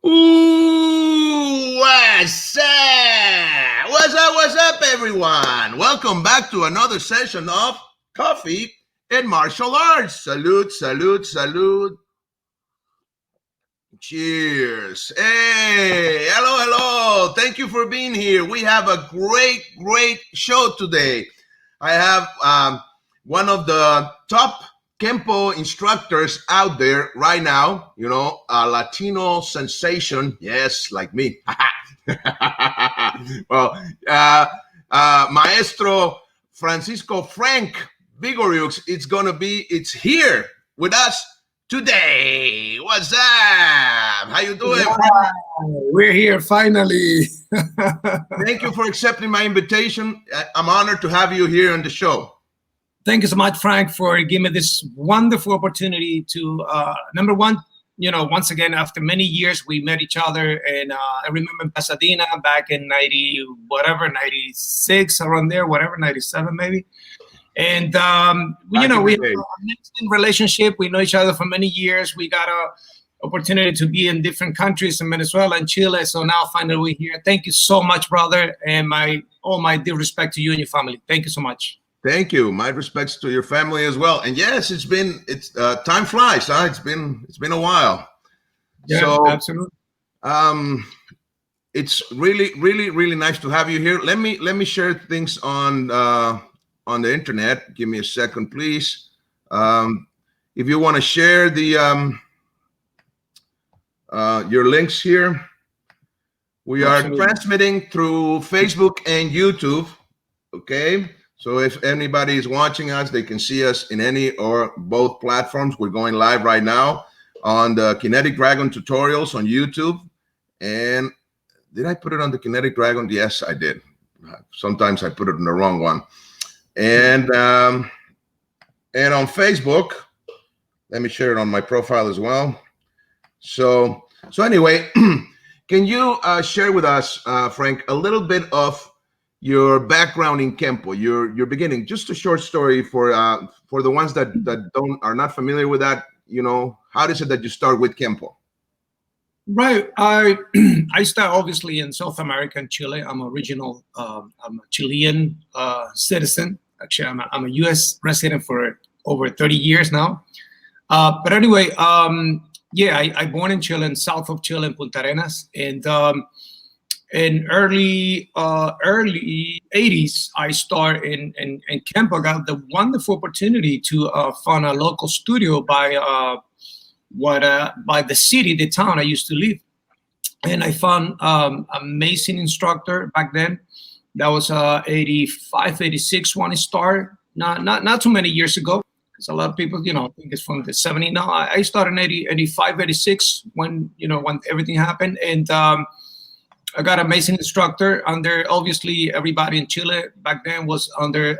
Ooh, what's up? What's up, everyone? Welcome back to another session of Coffee and Martial Arts. Salute, salute, salute. Cheers. Hey, hello, hello. Thank you for being here. We have a great show today. I have one of the top Kempo instructors out there right now, a Latino sensation. Yes, like me. well, Maestro Francisco Frank Vigoroux, it's here with us today. What's up? How you doing? Wow, we're here finally. Thank you for accepting my invitation. I'm honored to have you here on the show. Thank you so much, Frank, for giving me this wonderful opportunity to, number one, once again, after many years, we met each other. And I remember in Pasadena back in 96, around there, 97 maybe. And, we have an excellent relationship. We know each other for many years. We got a opportunity to be in different countries in Venezuela and Chile. So now finally we're here. Thank you so much, brother. And all my dear respect to you and your family. Thank you so much. Thank you. My respects to your family as well. And yes, time flies. Huh? It's been a while. Yeah, so, absolutely. It's really nice to have you here. Let me share things on the internet. Give me a second, please. If you want to share the your links here, we Absolutely. Are transmitting through Facebook and YouTube. Okay. So if anybody is watching us, they can see us in any or both platforms. We're going live right now on the Kinetic Dragon tutorials on YouTube. And did I put it on the Kinetic Dragon? Yes, I did. Sometimes I put it in the wrong one. And on Facebook, let me share it on my profile as well. So anyway, can you share with us, Frank, a little bit of your background in Kempo, your beginning, just a short story for the ones that are not familiar with that. How is it that you start with Kempo? Right, I start obviously in South America, in Chile. I'm original. I'm a Chilean citizen. Actually, I'm a U.S. resident for over 30 years now. But anyway, I born in Chile, in south of Chile, in Punta Arenas, and in early 80s, I started in Kempo. I got the wonderful opportunity to found a local studio by the city, the town I used to live. And I found amazing instructor back then. That was 85, 86 when I started. Not too many years ago, because a lot of people, think it's from the 70s. No, I started in 85, 86 when everything happened. And I got an amazing instructor under, obviously, everybody in Chile back then was under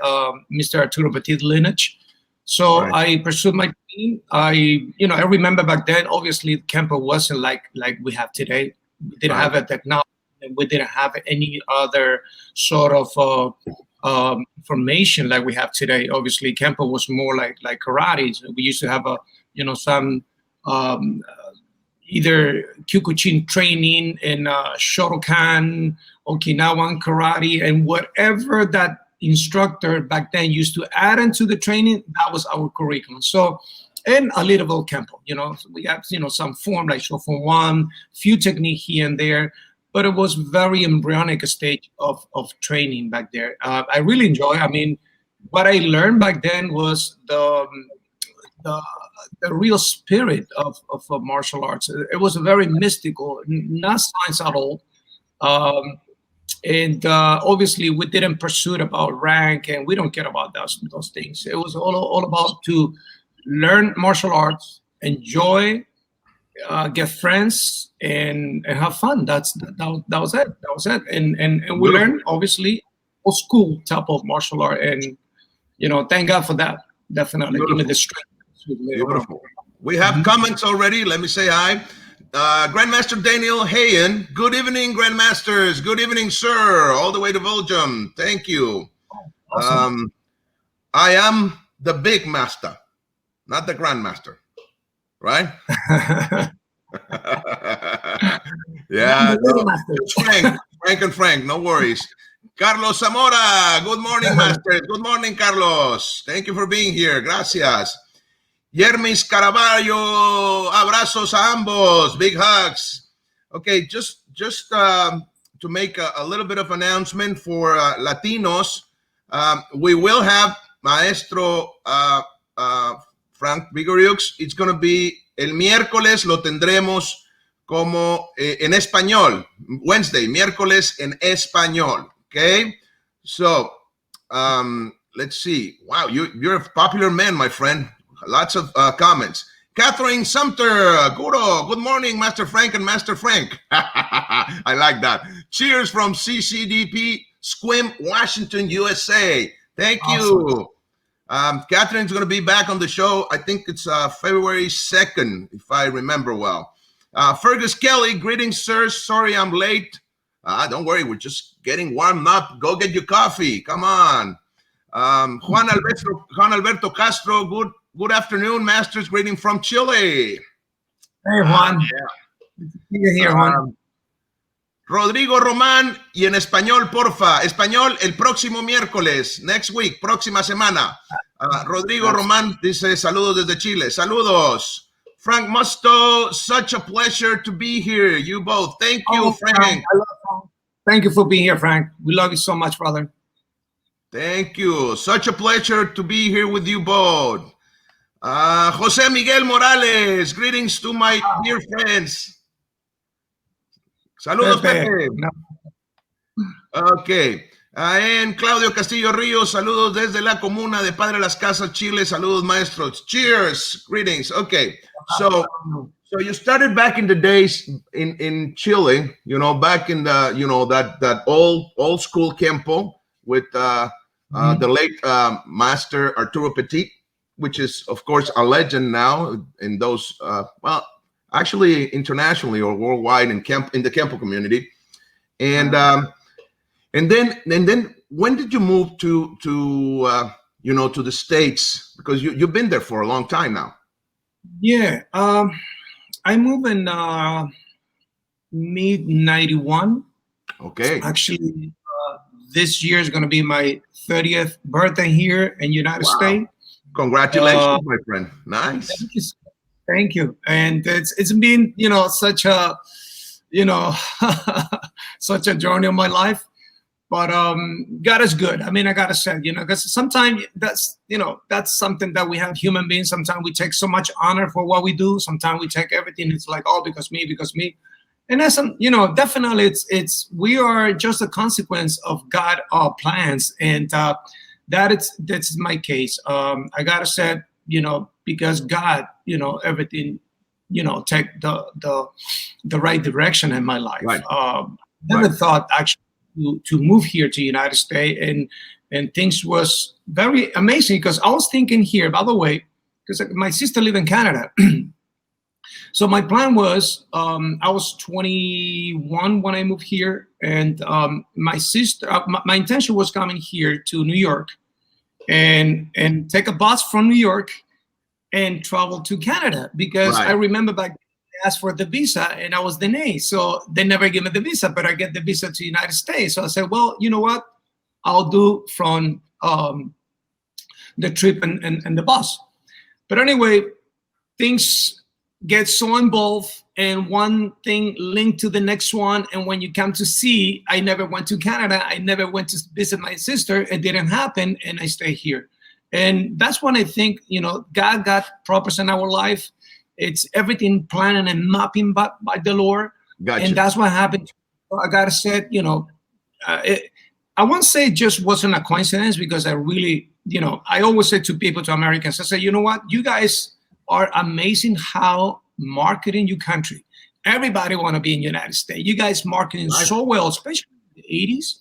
Mr. Arturo Petit lineage. So right. I pursued my dream. I remember back then, obviously, Kempo wasn't like we have today. We didn't have a technology. And we didn't have any other sort of formation like we have today. Obviously, Kempo was more like karate. So we used to have some either Kyokushin training and Shotokan, Okinawan karate, and whatever that instructor back then used to add into the training, that was our curriculum. So, and a little bit of Kempo, so we have, some form like Shoform 1, few technique here and there, but it was very embryonic stage of training back there. I really enjoy. I mean, what I learned back then was the real spirit of martial arts. It was very mystical, not science at all. And obviously, we didn't pursue about rank, and we don't care about those things. It was all about to learn martial arts, enjoy, get friends, and have fun. That was it. That was it. And we learned, obviously, old school type of martial art. And thank God for that. Definitely, give me the strength. Beautiful. We have comments already. Let me say hi. Grandmaster Daniel Hayen. Good evening, Grandmasters. Good evening, sir. All the way to Belgium. Thank you. Awesome. I am the big master, not the Grandmaster. Right? Yeah, no, it's Frank and Frank, no worries. Carlos Zamora, good morning, master. Good morning, Carlos. Thank you for being here. Gracias. Yermis Caraballo, abrazos a ambos, big hugs. Okay, just to make a little bit of announcement for Latinos, we will have Maestro Frank Vigoroux. It's going to be el miércoles, lo tendremos como en español. Wednesday, miércoles en español. Okay, so let's see. Wow, you're a popular man, my friend. Lots of comments. Catherine Sumter, good morning, Master Frank and Master Frank. I like that. Cheers from CCDP, Squim, Washington, USA. Thank you. Catherine's going to be back on the show. I think it's February 2nd, if I remember well. Fergus Kelly, greetings, sir. Sorry I'm late. Don't worry, we're just getting warmed up. Go get your coffee. Come on. Juan Alberto Castro, good afternoon, masters. Greeting from Chile. Hey, Juan. You're here, Juan. Rodrigo Román, y en español, porfa. Español el próximo miércoles, next week, próxima semana. Rodrigo Román dice saludos desde Chile. Saludos. Frank Musto, such a pleasure to be here. You both. Thank you, Frank. I love Frank. Thank you for being here, Frank. We love you so much, brother. Thank you. Such a pleasure to be here with you both. Jose Miguel Morales, greetings to my dear friends. Saludos, Pepe. Okay. And Claudio Castillo Ríos, saludos desde la comuna de Padre Las Casas, Chile. Saludos, maestros. Cheers. Greetings. Okay. So you started back in the days in Chile, back in the, that old school campo with the late Master Arturo Petit, which is, of course, a legend now in those, actually internationally or worldwide in the campo community. And then when did you move to the States? Because you've been there for a long time now. Yeah, I moved in mid '91. Okay. Actually, this year is going to be my 30th birthday here in United States. Congratulations, my friend. Nice. Thank you. And it's been, such a, such a journey of my life. But God is good. I mean, I gotta say, because sometimes that's something that we have human beings. Sometimes we take so much honor for what we do. Sometimes we take everything. It's like, oh, because me. And that's definitely we are just a consequence of God plans, and that's my case. I gotta say, because God, everything, take the right direction in my life. Right. Never thought actually to move here to United States, and things was very amazing because I was thinking here, by the way, because my sister lived in Canada. So my plan was, I was 21 when I moved here, and my sister, my intention was coming here to New York and take a bus from New York and travel to Canada, because I remember back then they asked for the visa and I was denied. So they never gave me the visa, but I get the visa to the United States. So I said, well, you know what? I'll do from the trip and the bus. But anyway, things get so involved and one thing linked to the next one. And when you come to see, I never went to Canada. I never went to visit my sister. It didn't happen. And I stay here. And that's when I think, God got purpose in our life. It's everything planning and mapping by the Lord. Gotcha. And that's what happened. I got to say, I won't say it just wasn't a coincidence, because I really, I always say to people, to Americans, I say, you know what, you guys are amazing how marketing your country. Everybody want to be in the United States. You guys marketing so well, especially in the 80s,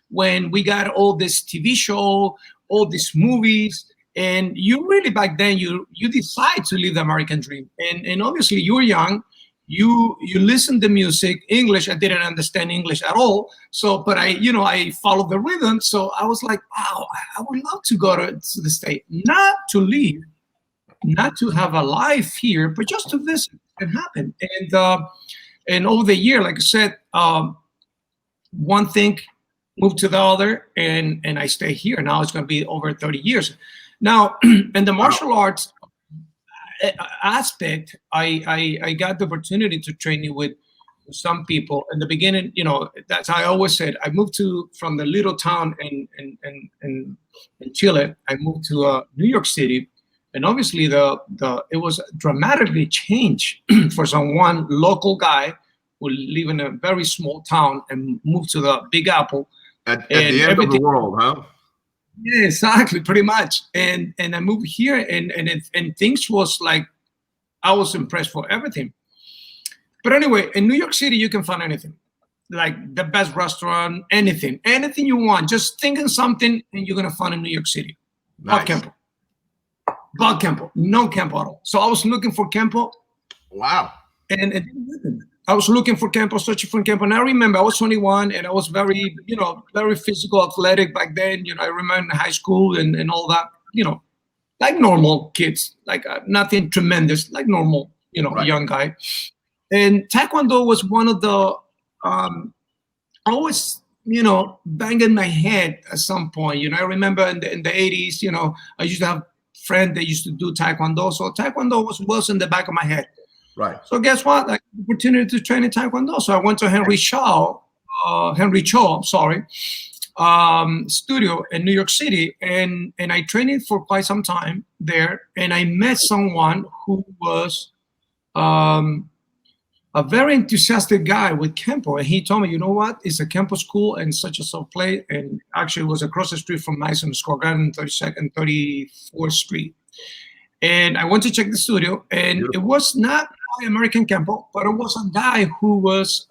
when we got all this TV show, all these movies, and you really back then you decide to live the American dream. And obviously you were young, you listen to music, English. I didn't understand English at all. So, but I followed the rhythm. So I was like, wow, I would love to go to the States, not to leave, not to have a life here, but just to visit. can happen. And over the year, like I said, one thing moved to the other, and I stay here. Now it's going to be over 30 years. Now, in the martial arts aspect, I got the opportunity to train with some people in the beginning. That's how I always said. I moved from the little town in Chile. I moved to New York City, and obviously it was dramatically changed for someone local guy who live in a very small town and moved to the Big Apple. At the end of the world, huh? Yeah, exactly, pretty much. And I moved here, and things was like, I was impressed for everything. But anyway, in New York City, you can find anything, like the best restaurant, anything you want. Just think of something, and you're gonna find in New York City. Nice. Bob Kempo, no Kempo at all. So I was looking for Kempo. Wow. And it didn't happen. I was looking for Kempo, searching for Kempo. And I remember I was 21 and I was very, very physical, athletic back then. I remember in high school and all that, like normal kids, like nothing tremendous, like normal, right. Young guy. And Taekwondo was one of the, always, banging my head at some point. I remember in the 80s, I used to have friends that used to do Taekwondo. So Taekwondo was in the back of my head. Right. So guess what? I had the opportunity to train in Taekwondo. So I went to Henry Cho, studio in New York City, and I trained for quite some time there. And I met someone who was a very enthusiastic guy with Kempo, and he told me, you know what? It's a Kempo school and such a so place, and actually it was across the street from Madison Square Garden, 32nd, 34th Street. And I went to check the studio, and Beautiful. It was not American Kempo, but it was a guy who was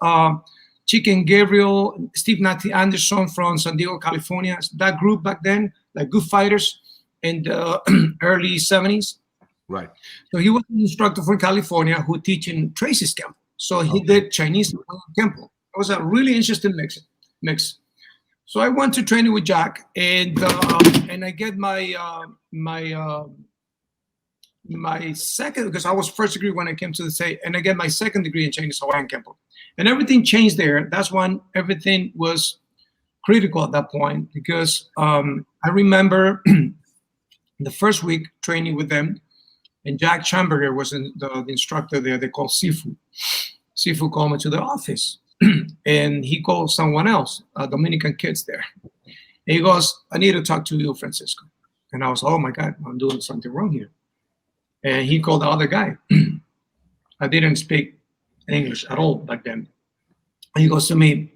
Chicken Gabriel, Steve Natty Anderson from San Diego, California. That group back then, like good fighters in the early 70s. Right. So he was an instructor from California who teaching Tracy's Kempo. So he did Chinese Kempo. It was a really interesting mix. So I went to training with Jack, and I get my second, because I was first degree when I came to the state, and I get my second degree in Chinese Hawaiian Kempo. And everything changed there. That's when everything was critical at that point, because I remember the first week training with them, and Jack Chamberger was the instructor there. They called Sifu. Sifu called me to the office, and he called someone else, Dominican kids there. And he goes, I need to talk to you, Francisco. And I was, oh my God, I'm doing something wrong here. And he called the other guy. I didn't speak English at all back then. And he goes to me,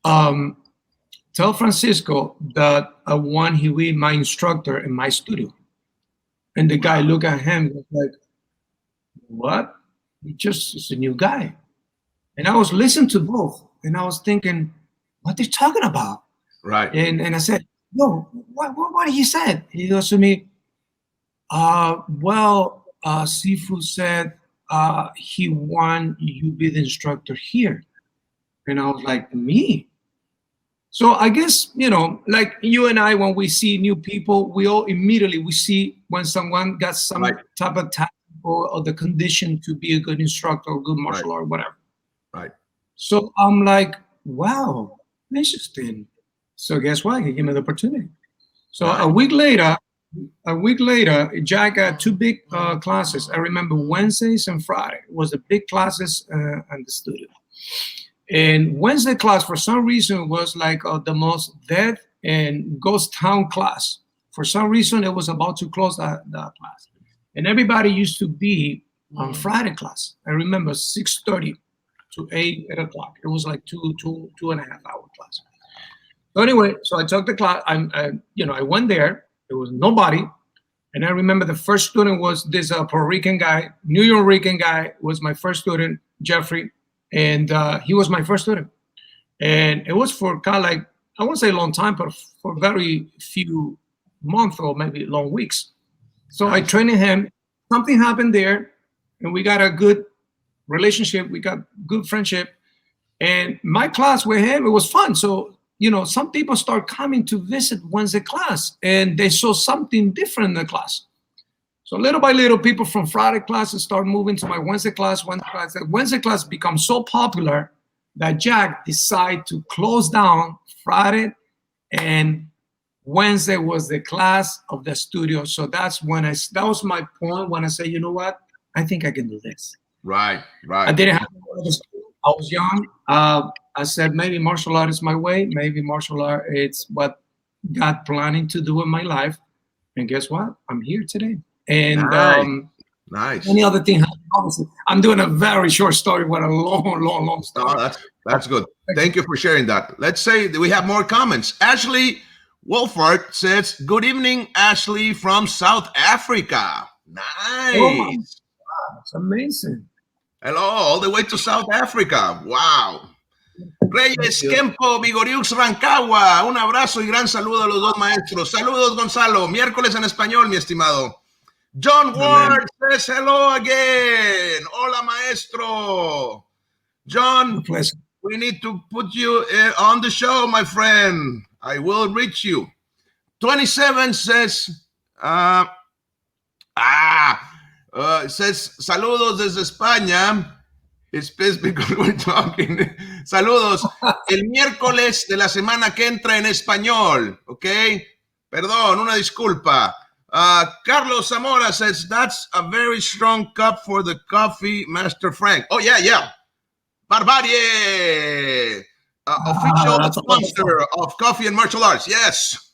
tell Francisco that I want him to be my instructor in my studio. And the guy looked at him was like, what? It's a new guy. And I was listening to both, and I was thinking, what they talking about? Right. And I said, no, what he said? He goes to me, Sifu said he want you to be the instructor here. And I was like, me? So I guess, like you and I, when we see new people, we all immediately, we see when someone got some type of talent or the condition to be a good instructor or good martial art or whatever. Right. So I'm like, wow, interesting. So guess what? He gave me the opportunity. So a week later, Jack got two big classes. I remember Wednesdays and Friday was the big classes in the studio. And Wednesday class, for some reason, was like the most dead and ghost town class. For some reason, it was about to close that class. And everybody used to be on Friday class. I remember 6:30 to 8 o'clock. It was like two and a half hour class. So anyway, so I took the class. I went there. There was nobody. And I remember the first student was this Puerto Rican guy, New York guy was my first student, Jeffrey. And he was my first student. And it was for kind of like, I won't say a long time, but for very few months or maybe long weeks. So I trained him. Something happened there, and we got a good relationship. We got good friendship. And my class with him, it was fun. So, some people start coming to visit Wednesday class, and they saw something different in the class. So little by little, people from Friday classes start moving to my Wednesday class. Wednesday class becomes so popular that Jack decided to close down Friday, and Wednesday was the class of the studio. So that's when that was my point when I said, you know what, I think I can do this. Right. I didn't have I was young. I said maybe martial art is my way. Maybe martial art it's what God planning to do in my life. And guess what? I'm here today. And nice. Any other thing? Obviously, I'm doing a very short story with a long story. Oh, that's good. Thank you for sharing that. Let's say that we have more comments. Ashley Wolfart says, "Good evening, Ashley from South Africa." Nice. Oh, that's amazing. Hello, all the way to South Africa. Wow. Reyes, Kempo, Vigoroux, Rancagua. Un abrazo y gran saludo a los dos maestros. Saludos, Gonzalo. Miércoles en español, mi estimado. John Ward says hello again. Hola, maestro. John, we need to put you on the show, my friend. I will reach you. 27 says, says saludos desde España. It's pissed because we're talking. Saludos. El miércoles de la semana que entra en español. ¿Ok? Perdón, una disculpa. Carlos Zamora says, that's a very strong cup for the coffee, Master Frank. Oh, yeah. Barbarie. Official sponsor of Coffee and Martial Arts. Yes.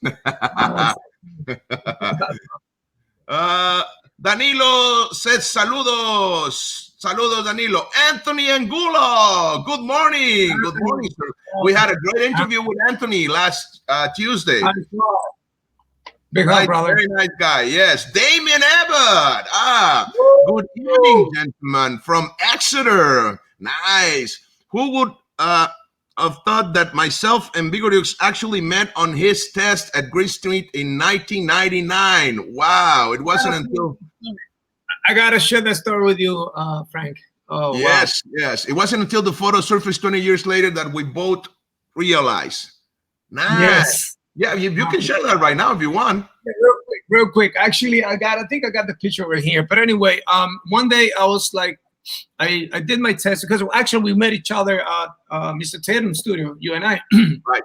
Danilo says, saludos. Saludos, Danilo. Anthony Angulo. Good morning. Good morning, sir. We had a great interview with Anthony last Tuesday. Big brother. Very nice guy. Yes. Damien Abbott. Good evening, gentlemen, from Exeter. Nice. Who would have thought that myself and Vigoroux actually met on his test at Green Street in 1999? Wow. It wasn't until... I gotta share that story with you, Frank. Oh, yes, wow. Yes. It wasn't until the photo surfaced 20 years later that we both realized. Nice. Yes. Yeah, you can share that right now if you want. Yeah, real quick. Actually, I think I got the picture over here. But anyway, one day I was like, I did my test because actually we met each other at Mr. Tatum's studio, you and I. Right.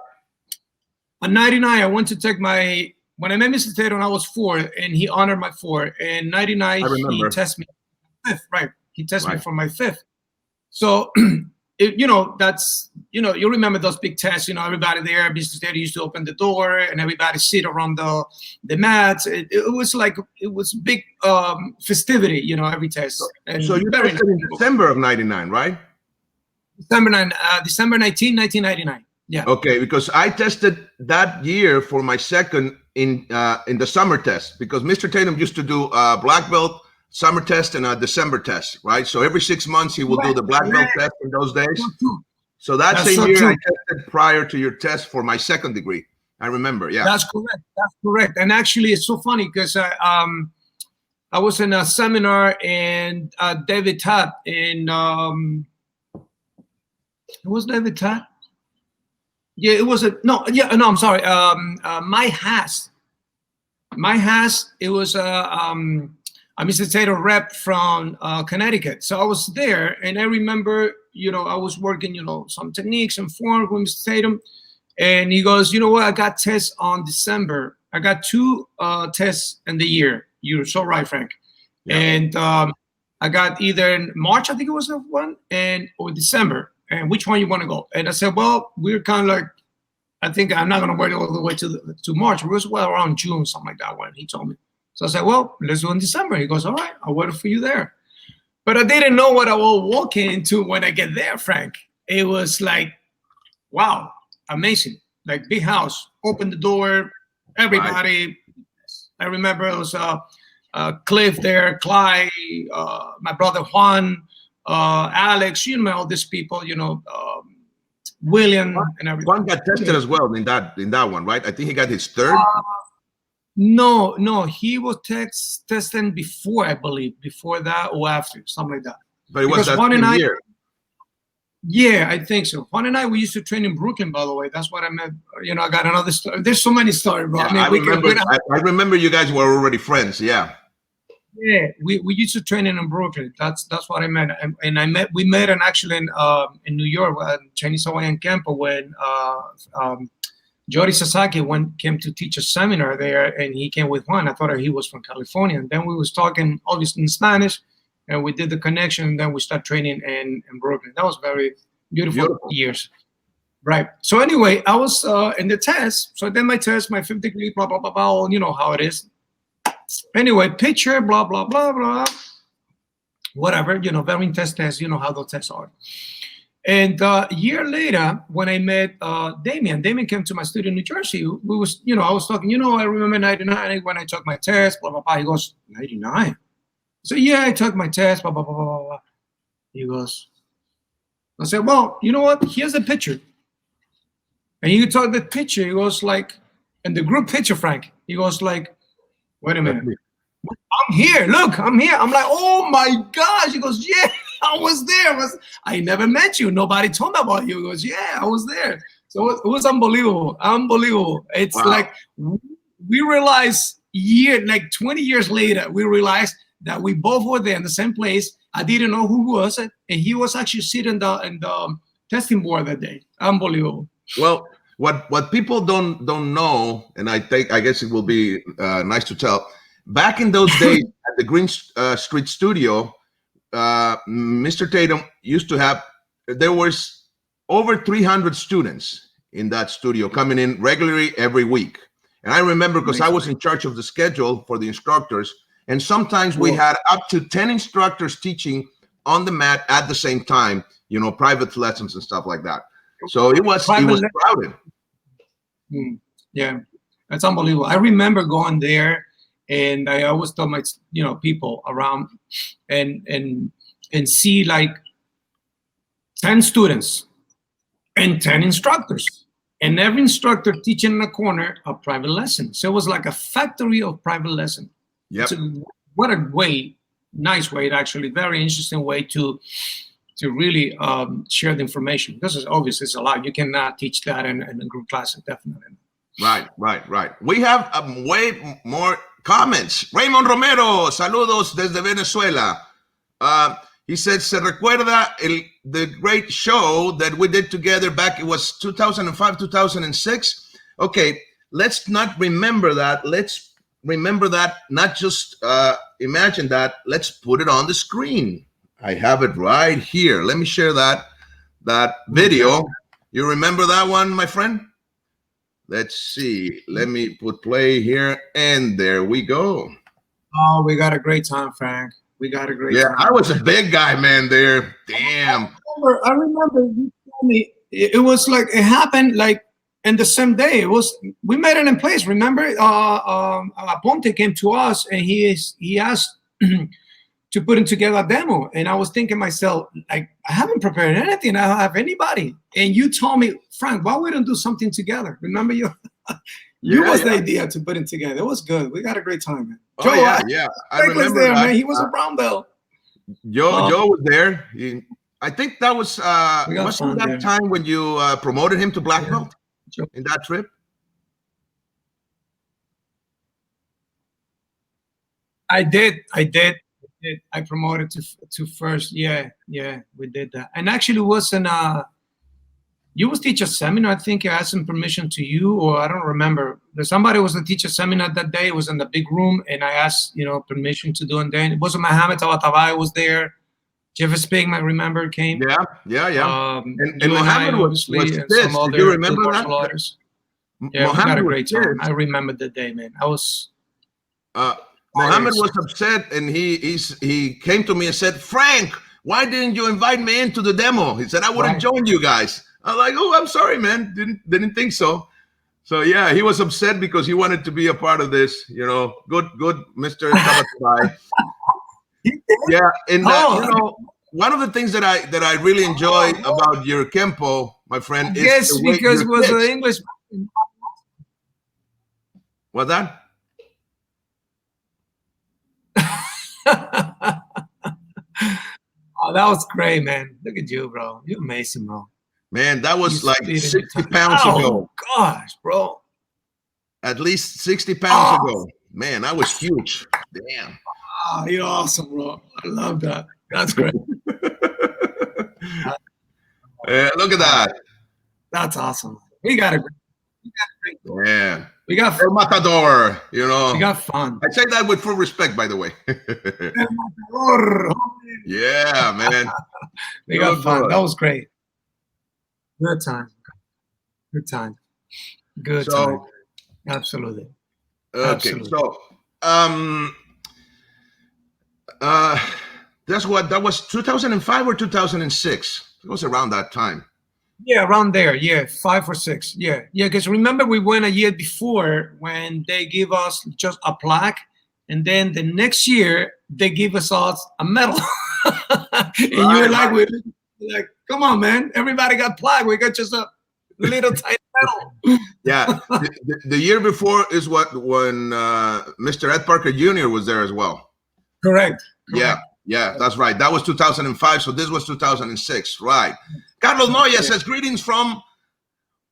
On 99, I went to take my. When I met Mr. Tatum, I was 4, and he honored my 4. And 99, he tested me 5th, right? He tested me for my 5th. So, that's, you remember those big tests, everybody there, Mr. Tatum used to open the door, and everybody sit around the mats. It was big festivity, every test. And so you tested in December of 99, right? December 19, 1999. Yeah. Okay, because I tested that year for my second in the summer test, because Mr. Tatum used to do a black belt summer test and a December test, right? So every 6 months he will do the black belt test in those days. So that's same year I tested prior to your test for my second degree. I remember, yeah. That's correct. And actually, it's so funny because I was in a seminar and David Tatt it was David Tatt. Yeah, it was I'm sorry. Mike Haas. It was a Mr. Tatum rep from Connecticut. So I was there, and I remember, I was working, some techniques and form with Mr. Tatum, and he goes, you know what? I got tests on December. I got 2 tests in the year. You're so right, Frank. Yeah. And I got either in March, I think it was the one, or December. And which one you want to go? And I said, well, we're kind of like, I think I'm not going to wait all the way to March. It was around June, something like that when he told me. So I said, well, let's do it in December. He goes, all right, I'll wait for you there. But I didn't know what I will walk into when I get there, Frank. It was like, wow, amazing. Like big house, open the door, everybody. Right. I remember it was Cliff there, Clyde, my brother Juan, Alex, all these people, William and everything. Juan got tested as well in that one, right? I think he got his 3rd. No, he was testing before, I believe, before that or after, something like that. But it was that same year. Yeah, I think so. Juan and I, we used to train in Brooklyn, by the way. That's what I meant. I got another story. There's so many stories, bro. Yeah, I remember you guys were already friends. Yeah. Yeah, we used to train in Brooklyn. That's what I meant. And we met in New York, Chinese Hawaiian camp when Jori Sasaki came to teach a seminar there, and he came with Juan. I thought he was from California. And then we was talking obviously in Spanish, and we did the connection. And then we started training in Brooklyn. That was very beautiful years. Right. So anyway, I was in the test. So I did my test, my fifth degree, blah, blah, blah, blah. You know how it is. Anyway, picture, blah, blah, blah, blah. Whatever, very intense tests. You know how those tests are. And a year later, when I met Damien came to my studio in New Jersey. We was, I was talking, I remember 99 when I took my test, blah, blah, blah. He goes, 99? So yeah, I took my test, blah, blah, blah, blah, blah. He goes, I said, well, you know what? Here's a picture. And he took the picture. He goes like, and the group picture, Frank, he goes like, wait a minute. I'm here. Look, I'm here. I'm like, oh my gosh. He goes, yeah, I was there. I never met you. Nobody told me about you. He goes, yeah, I was there. So it was unbelievable. Unbelievable. It's like we realized 20 years later, we realized that we both were there in the same place. I didn't know who was it. And he was actually sitting in the testing board that day. Unbelievable. Well, what people don't know, and I guess it will be nice to tell. Back in those days at the Green Street Studio, Mr. Tatum used to have. There was over 300 students in that studio coming in regularly every week. And I remember because I was in charge of the schedule for the instructors, and sometimes we had up to 10 instructors teaching on the mat at the same time. Private lessons and stuff like that. So it was crowded. Yeah, that's unbelievable. I remember going there, and I always tell my people around and see like 10 students and 10 instructors, and every instructor teaching in a corner a private lesson. So it was like a factory of private lesson. Yep. So what a nice way, actually, very interesting way to really share the information. This is obviously it's a lot. You cannot teach that in a group class, definitely. Right. We have way more comments. Raymond Romero, saludos desde Venezuela. He said, se recuerda the great show that we did together back, it was 2005, 2006. Okay, let's not remember that. Let's remember that, not just imagine that. Let's put it on the screen. I have it right here. Let me share that video. You remember that one, my friend? Let's see. Let me put play here, and there we go. Oh, we got a great time, Frank. We got a great time. Yeah, I was a big guy, man, there. Damn. I remember you told me it was like it happened like in the same day. We made it in place. Remember, Aponte came to us and he asked to put in together a demo, and I was thinking myself, like, I haven't prepared anything. I don't have anybody. And you told me, Frank, why we don't do something together? Remember you? The idea to put it together. It was good. We got a great time, man. Joe, yeah. I remember was there, that. man. He was a brown belt. Joe was there. I think that was wasn't that time when you promoted him to black belt in that trip? I did. I promoted to first. Yeah, we did that. And actually, it was you was teach a seminar. I think I asked some permission to you, or I don't remember. Somebody was to teach a seminar that day. It was in the big room, and I asked, permission to do it. Then it wasn't Mohammed Tabatabai was there. Jeff Spigman, I remember, came. Yeah. And Mohammed was pissed. Do you remember that? Yeah, we got a great time. I remember the day, man. I was. Mohammed was upset, and he came to me and said, Frank, why didn't you invite me into the demo? He said, I would have joined you guys. I'm like, oh, I'm sorry, man. Didn't think so. So yeah, he was upset because he wanted to be a part of this. Good, Mr. Tabatabai. Yeah, and one of the things that I really enjoy about your Kempo, my friend, is yes, because it was the English. What's that? Oh, that was great, man. Look at you, bro. You're amazing, bro. Man, that was like 60 pounds ago. Gosh, bro. At least 60 pounds ago. Man, I was huge. Damn. Oh, you're awesome, bro. I love that. That's great. Look at that. That's awesome. We got a great. Yeah. We got El Matador, you know. We got fun. I say that with full respect, by the way. Yeah, man. We got fun. That was great. Good time. Good time. Good time. Absolutely. Okay. Absolutely. So, that was 2005 or 2006. It was around that time. Yeah, around there. Yeah, 5 or 6. Yeah. Because remember, we went a year before when they give us just a plaque, and then the next year they give us all a medal. And you were like, like, come on, man! Everybody got plaque. We got just a little tiny medal. Yeah, the year before is when Mr. Ed Parker Jr. was there as well. Correct. Yeah, that's right. That was 2005, so this was 2006, right? Carlos Moya says, greetings from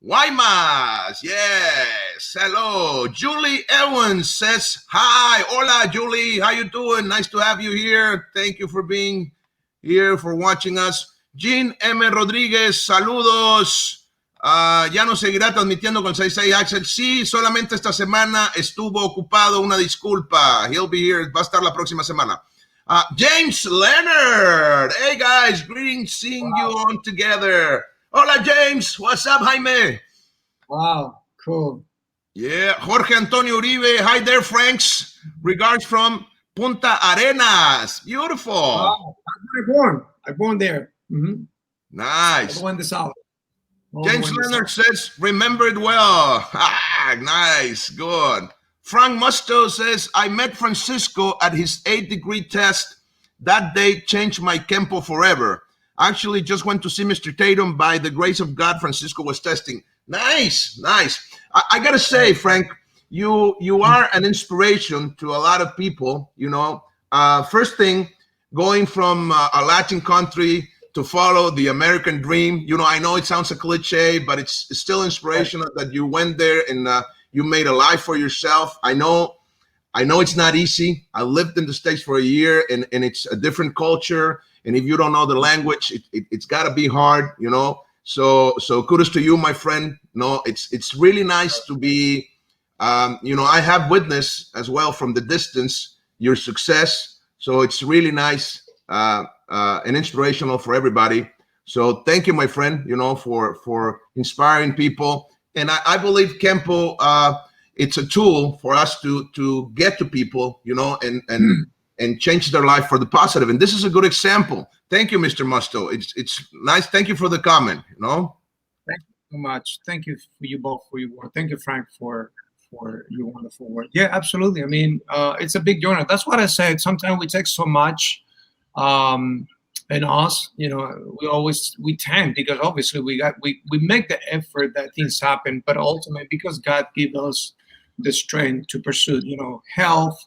Guaymas. Yes, hello. Julie Evans says, hi. Hola, Julie. How you doing? Nice to have you here. Thank you for being here, for watching us. Jean M. Rodríguez, saludos. Ya no seguirá transmitiendo con 66 Axel. Sí, solamente esta semana estuvo ocupado. Una disculpa. He'll be here. Va a estar la próxima semana. James Leonard. Hey, guys. Greetings. Seeing you on together. Hola, James. What's up, Jaime? Wow. Cool. Yeah. Jorge Antonio Uribe. Hi there, Franks. Regards from Punta Arenas. Beautiful. Wow. I born there. Mm-hmm. Nice. I went this out. James Leonard says, remembered well. Nice. Good. Frank Musto says, I met Francisco at his 8th-degree test. That day changed my Kempo forever. Actually, just went to see Mr. Tatum. By the grace of God, Francisco was testing. Nice. I got to say, Frank, you are an inspiration to a lot of people. You know, first thing, going from a Latin country to follow the American dream. You know, I know it sounds a cliche, but it's still inspirational that you went there and you made a life for yourself. I know it's not easy. I lived in the States for a year, and it's a different culture. And if you don't know the language, it's got to be hard, you know. So kudos to you, my friend. No, it's really nice to be, you know, I have witnessed as well from the distance your success. So it's really nice and inspirational for everybody. So thank you, my friend, you know, for inspiring people. And I believe Kempo, it's a tool for us to get to people, you know, and change their life for the positive. And this is a good example. Thank you, Mr. Musto. It's nice. Thank you for the comment, you know. Thank you so much. Thank you for you both for your work. Thank you, Frank, for your wonderful work. Yeah, absolutely. I mean, it's a big journey. That's what I said. Sometimes we take so much in us, you know, we tend, because obviously we make the effort that things happen, but ultimately because God gives us the strength to pursue, you know, health,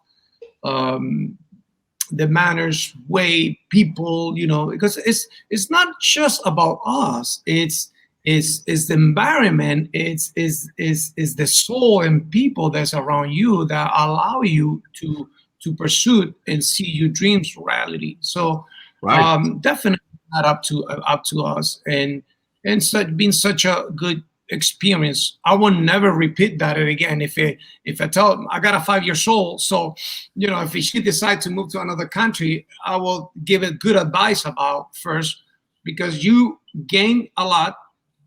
the manners, way, people, you know, because it's not just about us. It's the environment. It's the soul and people that's around you that allow you to pursue and see your dreams reality. So definitely not up to us, and been such a good experience. I will never repeat that again. If I tell them I got a 5-year old, so you know, if she decides to move to another country, I will give it good advice about first, because you gain a lot,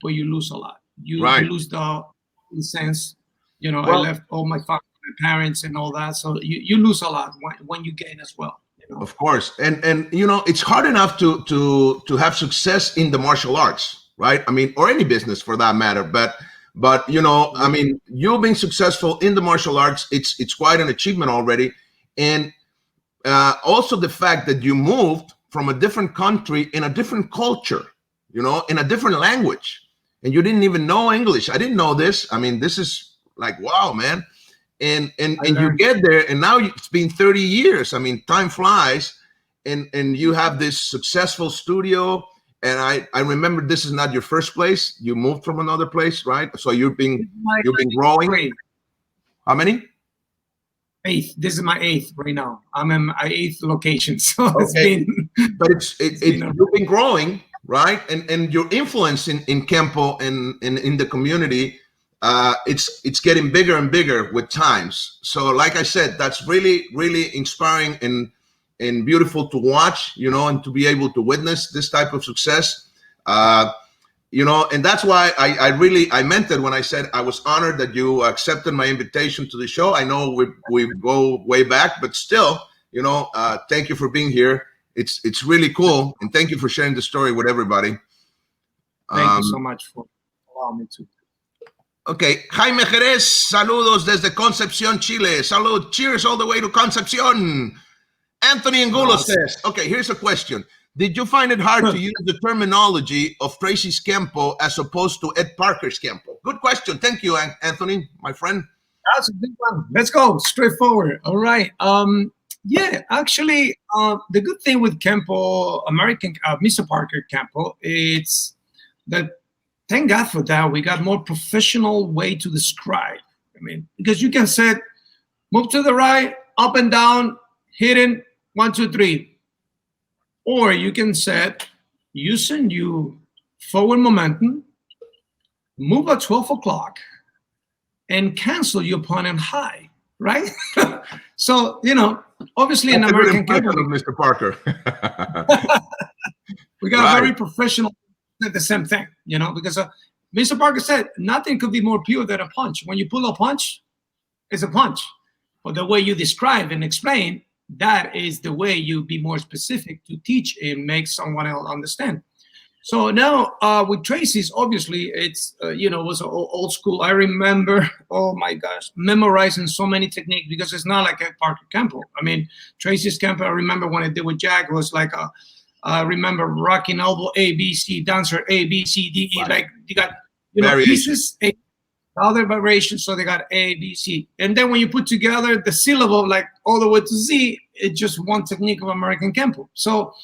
but you lose a lot. You lose the sense. You know, I left all my family, my parents, and all that. So you lose a lot when you gain as well. You know? Of course, and you know, it's hard enough to have success in the martial arts. Right? I mean, or any business for that matter. But you know, I mean, you being successful in the martial arts, it's quite an achievement already. And also the fact that you moved from a different country in a different culture, you know, in a different language, and you didn't even know English. I didn't know this. I mean, this is like, wow, man. And you get there, and now it's been 30 years. I mean, time flies, and you have this successful studio. And I remember this is not your first place. You moved from another place, right? So you've been growing. How many? eighth. This is my eighth right now. I'm in my eighth location. So it's Okay. been, But you've been growing, right? And your influence in Kempo and in the community, it's getting bigger and bigger with times. So like I said, that's really, really inspiring and beautiful to watch, you know, and to be able to witness this type of success. You know, and that's why I meant it when I said I was honored that you accepted my invitation to the show. I know we go way back, but still, you know, thank you for being here. It's really cool, and thank you for sharing the story with everybody. Thank you so much for allowing me to. Okay, Jaime Jerez, saludos desde Concepción, Chile. Salud, cheers all the way to Concepción. Anthony Angulo says, okay, here's a question. Did you find it hard to use the terminology of Tracy's Kempo as opposed to Ed Parker's Kempo? Good question. Thank you, Anthony, my friend. That's a big one. Let's go straightforward. All right. Yeah, actually, the good thing with Kempo, Mr. Parker Kempo, it's that, thank God for that, we got more professional way to describe. I mean, because you can say, move to the right, up and down, hidden, 1, 2, 3. Or you can set using your forward momentum, move at 12 o'clock, and cancel your opponent high, right? So, you know, obviously in American Kempo, Mr. Parker. we got a very professional, the same thing, you know, because Mr. Parker said nothing could be more pure than a punch. When you pull a punch, it's a punch. But the way you describe and explain, that is the way you be more specific to teach and make someone else understand. So now with Tracy's, obviously it's, you know, it was old school. I remember, oh my gosh, memorizing so many techniques because it's not like a Parker Kempo. I mean, Tracy's Kempo, I remember when I did with Jack, was like, I remember rocking elbow, A, B, C, dancer, A, B, C, D, E. Right. Like you got, you know, pieces, other variations, so they got A, B, C. And then when you put together the syllable, like all the way to Z, it's just one technique of American Kempo. So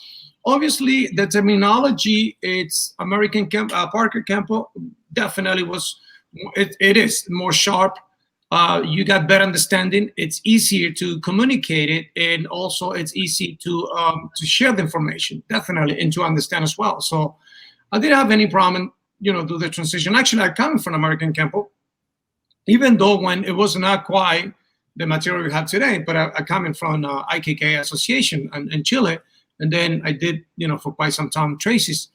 obviously the terminology, it's American Kempo, Parker Kempo definitely was, it is more sharp. You got better understanding. It's easier to communicate it. And also it's easy to share the information, definitely, and to understand as well. So I didn't have any problem, you know, do the transition. Actually, I come from American Kempo, even though when it was not quite the material we have today, but I coming from IKK Association in Chile, and then I did, you know, for quite some time Tracy's,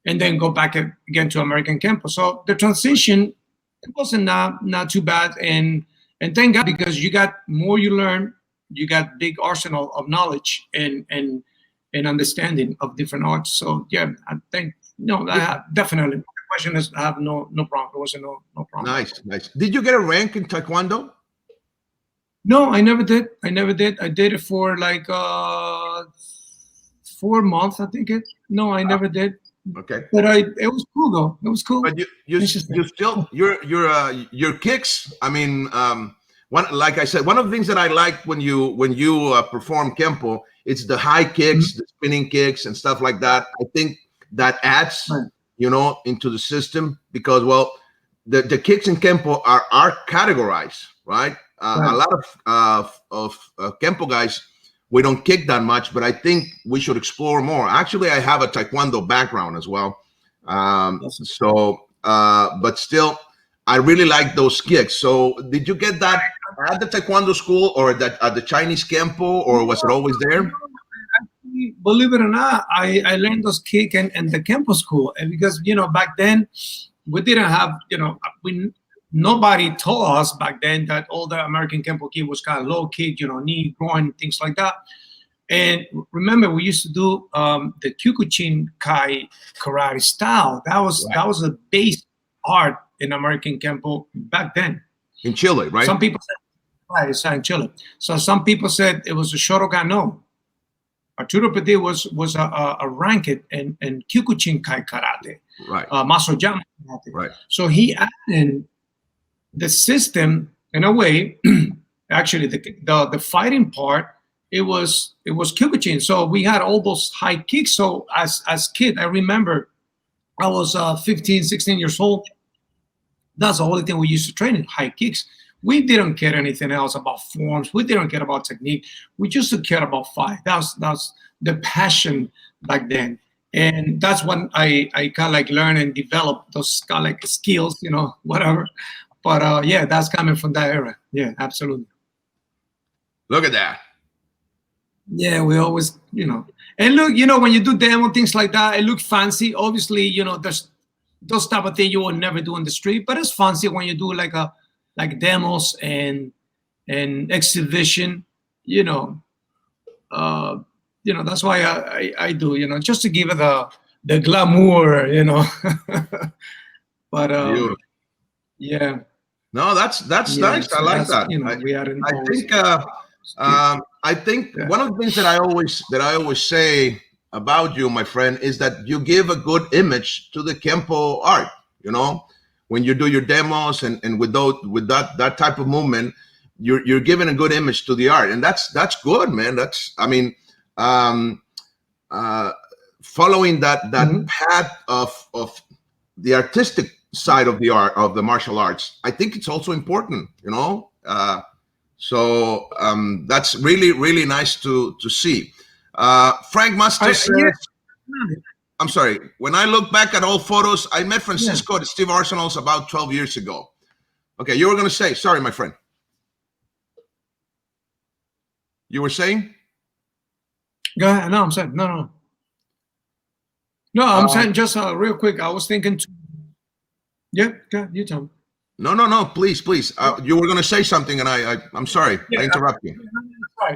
and then go back again to American Kempo. So the transition, it wasn't not too bad, and thank God, because you got more you learn, you got big arsenal of knowledge and understanding of different arts. So yeah, I think definitely. Question is, I have no problem. There wasn't no problem. Nice. Did you get a rank in Taekwondo? No, I never did. I did it for like 4 months, I think it. No, I never did. Okay. But it was cool though. It was cool. But you still your kicks. I mean, like I said, one of the things that I like when you perform Kempo, it's the high kicks, the spinning kicks, and stuff like that. I think that adds. Right. You know, into the system, because, well, the kicks in Kempo are categorized, right? A lot of Kempo guys, we don't kick that much, but I think we should explore more. Actually, I have a Taekwondo background as well. But still, I really like those kicks. So did you get that at the Taekwondo school or at the Chinese Kempo, or was it always there? Believe it or not, I learned those kick and the Kempo school, and because, you know, back then we didn't have, you know, nobody told us back then that all the American Kempo kick was kind of low kick, you know, knee, groin, things like that. And remember, we used to do the Kyokushin Kai karate style. That was a base art in American Kempo back then. In Chile, right? Some people said, right, it's in Chile. So some people said it was a Shotokan no. Arturo Petit was a ranked in Kyokushin Kai karate, right? Masoyama karate. Right. So he added the system in a way. Actually, the fighting part, it was Kyokushin. So we had all those high kicks. So as kid, I remember I was 15, 16 years old. That's the only thing we used to train in, high kicks. We didn't care anything else about forms. We didn't care about technique. We just cared about fight. That's the passion back then. And that's when I kind of like learn and develop those kind of like skills, whatever. But yeah, that's coming from that era. Yeah, absolutely. Look at that. Yeah, we always, and look, when you do demo things like that, it looks fancy. Obviously, there's those type of things you will never do on the street, but it's fancy when you do like demos and exhibition. That's why I do. Just to give it the glamour. But yeah. No, that's nice. I like that. I think one of the things that I always say about you, my friend, is that you give a good image to the Kempo art. When you do your demos and with that type of movement, you're giving a good image to the art, and that's good, man. Following that path of the artistic side of the art of the martial arts, I think it's also important. So that's really, really nice to see. Frank Master says, I'm sorry, when I look back at old photos, I met Francisco at Steve Arsenal's about 12 years ago. Okay, you were going to say, sorry, my friend. You were saying? Go ahead. No, I'm saying, no. No, I'm saying just real quick. I was thinking, yeah, go ahead, you tell me. No, please. You were going to say something, and I'm sorry. I interrupt you.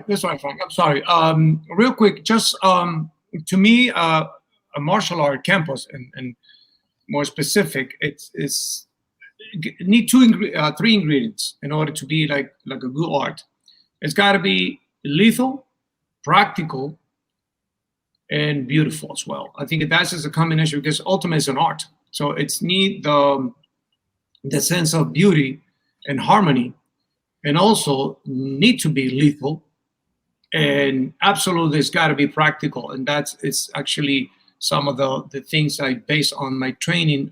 That's right, Frank. I'm sorry. Real quick, just to me, a martial art campus, and more specific, it's need three ingredients in order to be like a good art. It's got to be lethal, practical, and beautiful as well. I think that's just a combination because ultimately it's an art. So it's need the sense of beauty and harmony, and also need to be lethal, and absolutely it's got to be practical. And it's actually some of the things I base on my training,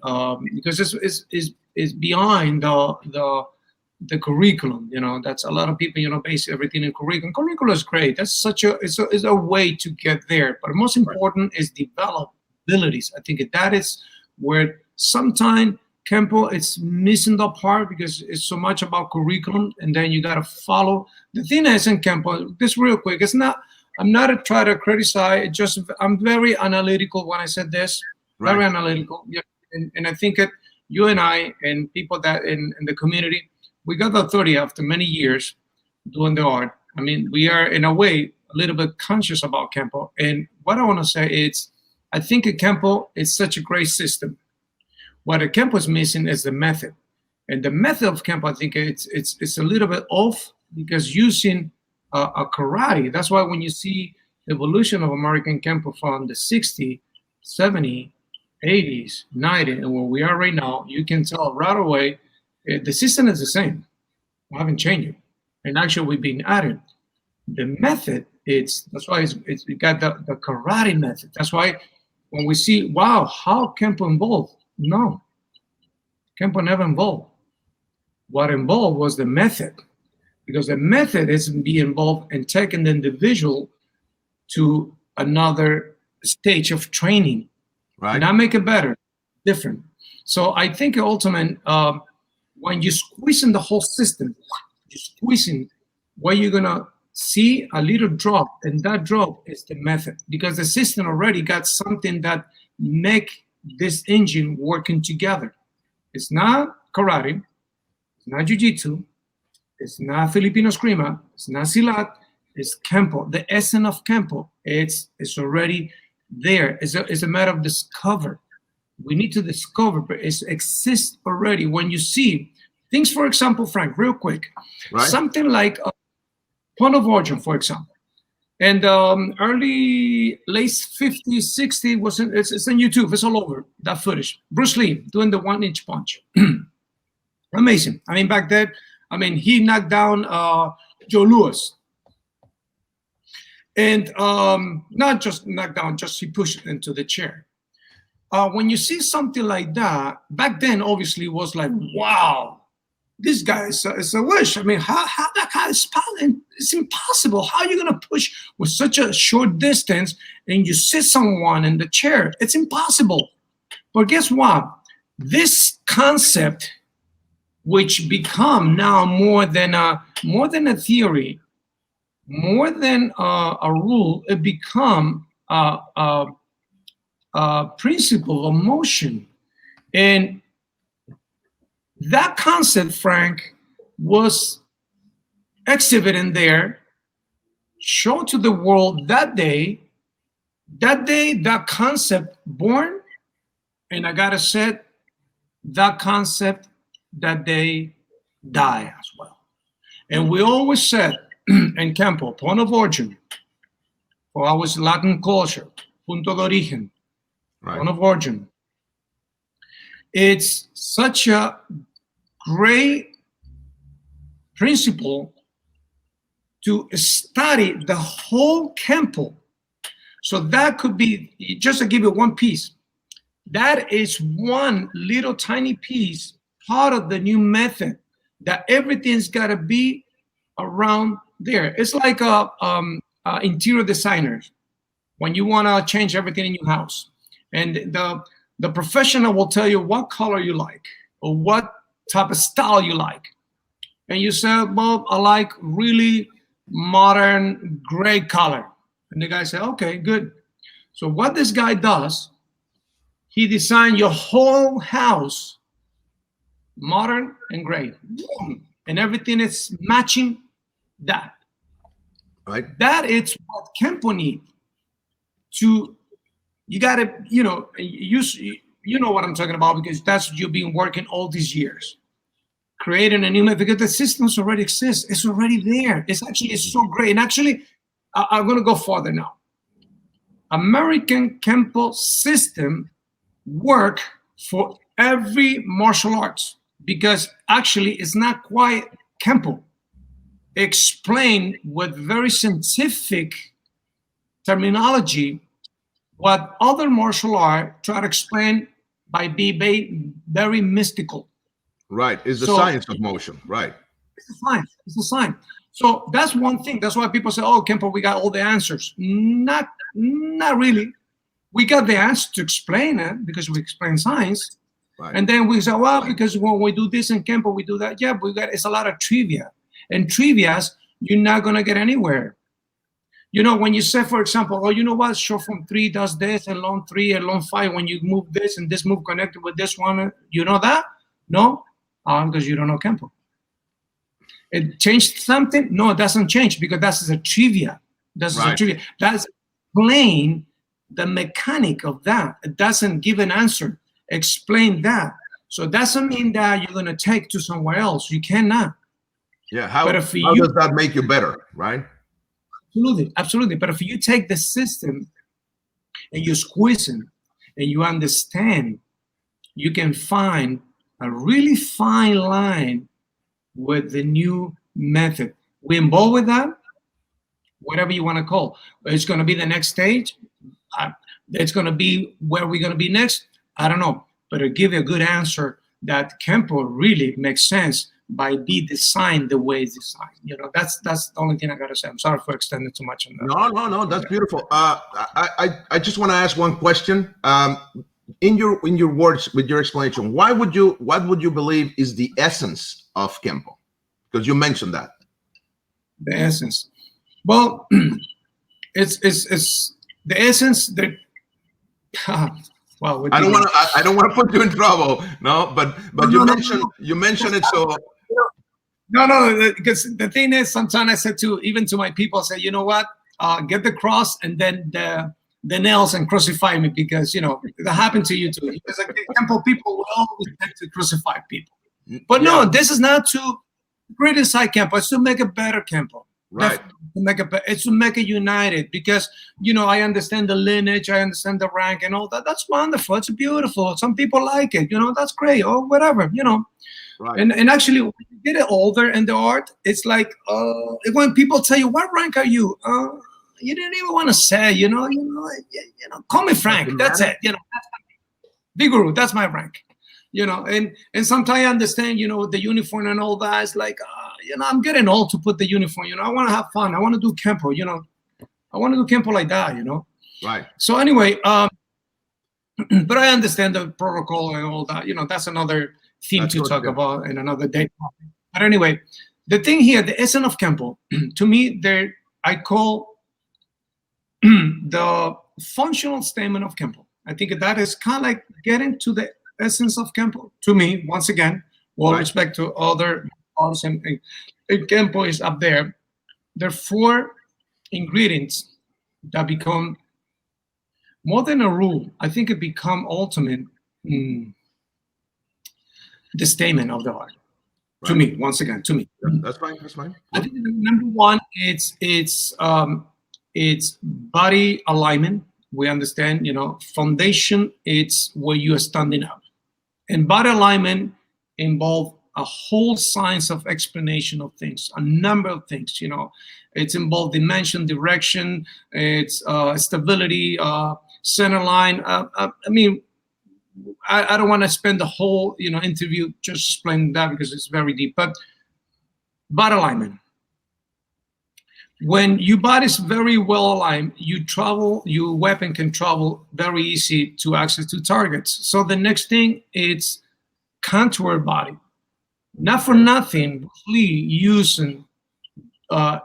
because it's behind the curriculum. That's a lot of people base everything in curriculum. Curriculum is great. That's it's a way to get there, but most important is develop abilities. I think that is where sometimes Kempo, it's missing the part because it's so much about curriculum, and then you got to follow. The thing is in Kempo, just real quick, I'm not trying to criticize, I'm very analytical when I said this, very analytical. Yeah. And I think that you and I and people that in the community, we got the authority after many years doing the art. I mean, we are in a way a little bit conscious about Kempo. And what I want to say is, I think at Kempo, it's such a great system. What a Kempo is missing is the method. And the method of Kempo, I think it's a little bit off, because using a karate, that's why when you see the evolution of American Kempo from the 60s, 70s, 80s, 90s, and where we are right now, you can tell right away the system is the same. We haven't changed it. And actually, we've been adding. The method, that's why we got the karate method. That's why when we see, wow, how Kempo evolved? No, Kempo never evolved. What evolved was the method, because the method is be involved in taking the individual to another stage of training, right? Not make it better, different. So I think ultimately, when you squeeze in the whole system, you're squeezing, what you're gonna see a little drop, and that drop is the method, because the system already got something that make this engine working together. It's not karate, it's not jiu-jitsu, it's not Filipino Eskrima, it's not Silat, it's Kempo. The essence of Kempo, it's already there. It's a matter of discover. We need to discover, but it exists already. When you see things, for example, Frank, real quick, something like point of origin, for example. And late 50s, 60s, it's on YouTube. It's all over, that footage. Bruce Lee doing the 1-inch punch. Amazing. I mean, back then, he knocked down Joe Louis. And not just knocked down, just he pushed into the chair. When you see something like that, back then, obviously, was like, wow. this guy is a wish. I mean, how that guy is spelling? It's impossible. How are you going to push with such a short distance and you sit someone in the chair? It's impossible. But guess what? This concept, which become now more than a theory, more than a rule, it become a principle of motion. And that concept, Frank, was exhibited there, shown to the world that day, that concept born, and I gotta say, that concept that day die as well. And we always said in Campo, point of origin, for our Latin culture, punto de origen, Right. point of origin. It's such a great principle to study the whole Campo. So that could be, just to give you one piece, that is one little tiny piece, part of the new method, that everything's got to be around there. It's like interior designers. When you want to change everything in your house, and the professional will tell you what color you like or what type of style you like. And you say, well, I like really modern gray color. And the guy said, okay, good. So what this guy does, he designed your whole house modern and gray. And everything is matching that. Right. That is what Campo need to, you got to, you know what I'm talking about, because that's what you've been working all these years. Creating a new method, because the systems already exist. It's already there. It's so great. And actually, I'm going to go further now. American Campo system work for every martial arts, because actually it's not quite Campo. Explain with very scientific terminology what other martial art try to explain by being very mystical. Right. It's the science of motion. Right. It's a science. It's a science. So that's one thing. That's why people say, oh, Campo, we got all the answers. Not really. We got the answer to explain it because we explain science. Right. And then we say, well, because when we do this in Campo, we do that. Yeah, it's a lot of trivia. And trivias, you're not going to get anywhere. You know, when you say, for example, oh, you know what, short form 3 does this, and long 3 and long 5, when you move this and this move connected with this one, you know that? No, because you don't know Campo. It changed something? No, it doesn't change, because that's a trivia. That's a trivia. That's explain the mechanic of that. It doesn't give an answer. Explain that. So it doesn't mean that you're going to take to somewhere else. You cannot. Yeah. How does that make you better, right? Absolutely. But if you take the system and you squeeze it and you understand, you can find a really fine line with the new method. We involved with that, whatever you want to call. It's going to be the next stage. It's going to be where we're going to be next. I don't know. But to give you a good answer, that Campo really makes sense by being designed the way it's designed. You know, that's the only thing I gotta say. I'm sorry for extending too much on that. No, that's beautiful. I just want to ask one question. In your words, with your explanation, what would you believe is the essence of Campo? Because you mentioned that. The essence. Well, it's the essence that. Well, I don't want to put you in trouble. No, but you mentioned it so. No, because the thing is, sometimes I said even to my people, I say, you know what, get the cross and then the nails and crucify me, because, you know, that happened to you too. Because like, Campo people will always tend to crucify people. But no, this is not to criticize Campo. It's to make a better Campo. Right. It's to make it united, because, you know, I understand the lineage, I understand the rank and all that. That's wonderful. It's beautiful. Some people like it, you know, that's great, or whatever, you know. Right. And actually, when you get older in the art, it's like when people tell you, what rank are you? You didn't even want to say, you know, call me Frank. That's it. You know, Vigoroux, that's my rank. and sometimes I understand, the uniform and all that. It's like, I'm getting old to put the uniform. I want to have fun. I want to do Kempo. I want to do Kempo like that. Right. So anyway, but I understand the protocol and all that. That's another theme to talk about in another day. But anyway, the thing here, the essence of Kempo, to me, I call the functional statement of Kempo. I think that is kind of like getting to the essence of Kempo. To me, once again, with respect to other arts, and Kempo is up there. There are 4 ingredients that become more than a rule. I think it become ultimate the statement of the art. Right. To me, once again, to me. That's fine. That's fine. I think number 1, it's body alignment. We understand, foundation. It's where you are standing up, and body alignment involve a whole science of explanation of things, a number of things. It's involved dimension, direction, it's stability, center line. I don't want to spend the whole interview just explaining that because it's very deep. But body alignment. When your body is very well aligned, your weapon can travel very easy to access to targets. So the next thing is contour body. Not for nothing, Lee using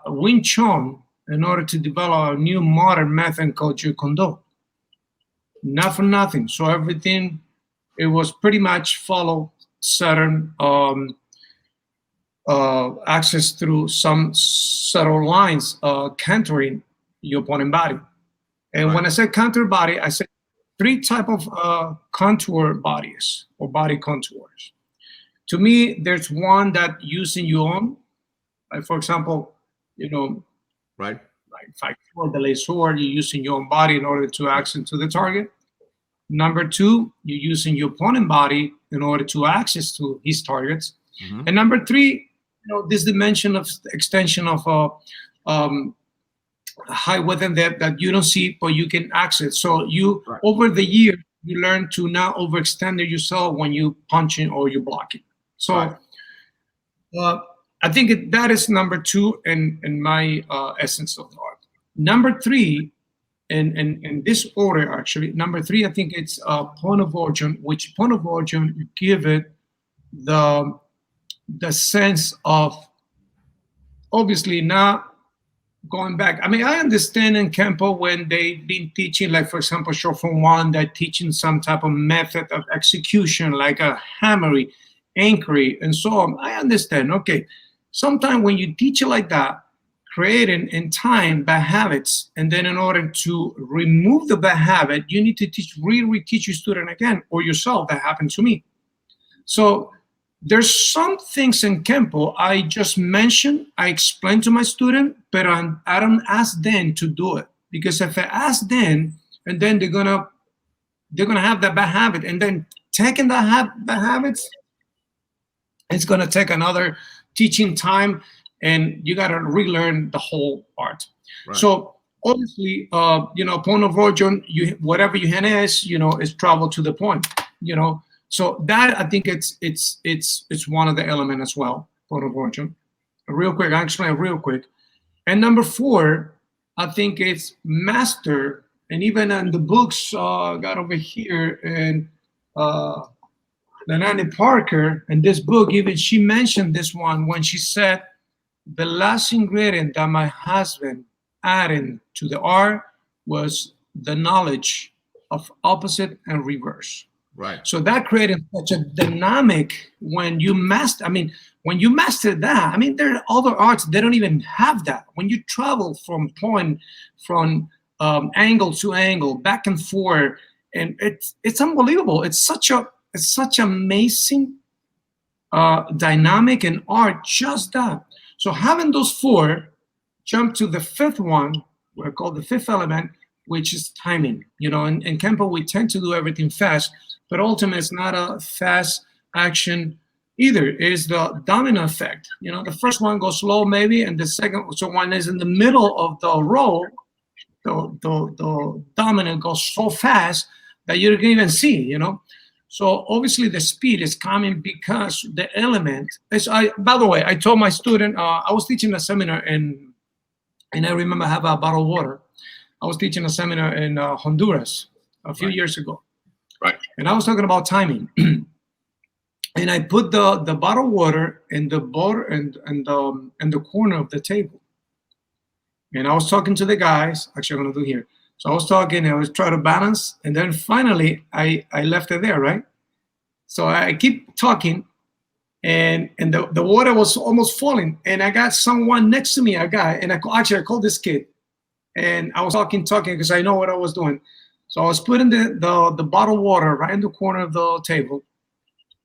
Wing Chun in order to develop a new modern method called Jeet Kune Do. Not for nothing. So everything, it was pretty much follow certain access through some subtle lines, contouring your opponent body. And when I say contour body, I say 3 type of contour bodies or body contours. To me, there's one that using your own, like for example, right, like fight for the lace sword, you're using your own body in order to access to the target. Number 2, you're using your opponent body in order to access to his targets. Mm-hmm. And number 3, this dimension of extension of high width and depth that you don't see, but you can access. So you, over the year, you learn to not overextend yourself when you punching or you're blocking. So I think that is number 2 in my essence of the art. Number 3, in this order actually, number 3, I think it's point of origin, which point of origin give it the sense of obviously not going back. I mean, I understand in Kempo when they've been teaching, like for example, Shofu One, they're teaching some type of method of execution, like a hammery, anchory, and so on. I understand. Okay, sometimes when you teach it like that, creating in time bad habits, and then in order to remove the bad habit, you need to reteach your student again or yourself. That happened to me. So there's some things in Kempo I just mentioned, I explain to my student, but I don't ask them to do it, because if I ask them, and then they're gonna have that bad habit, and then taking that bad habits, it's gonna take another teaching time, and you gotta relearn the whole art. Right. So obviously, point of origin, whatever your hand is, is travel to the point, So that, I think it's one of the elements as well, point of origin. Real quick, I'll explain real quick. And number 4, I think it's master, and even in the books got over here, and Lenani Parker, in this book, even she mentioned this one when she said, the last ingredient that my husband added to the art was the knowledge of opposite and reverse. Right. So that created such a dynamic when you master. I mean, when you master that, I mean, there are other arts they don't even have that. When you travel from angle to angle, back and forth, and it's unbelievable. It's such amazing dynamic in art. Just that. So having those 4, jump to the 5th one, we're called the 5th element, which is timing. In Kempo, we tend to do everything fast, but ultimately it's not a fast action either. It is the domino effect. The first one goes slow maybe, and the second one is in the middle of the row. The domino goes so fast that you don't even see. So obviously the speed is coming because the element is. By the way, I told my student, I was teaching a seminar and I remember I have a bottle of water. I was teaching a seminar in Honduras a few years ago. Right. And I was talking about timing. And I put the bottle of water in the border and the corner of the table. And I was talking to the guys. Actually, I'm gonna do here. So I was talking, I was trying to balance, and then finally I left it there, right? So I keep talking, and the water was almost falling, and I got someone next to me, a guy, and I called this kid, and I was talking because I know what I was doing. So I was putting the bottled water right in the corner of the table,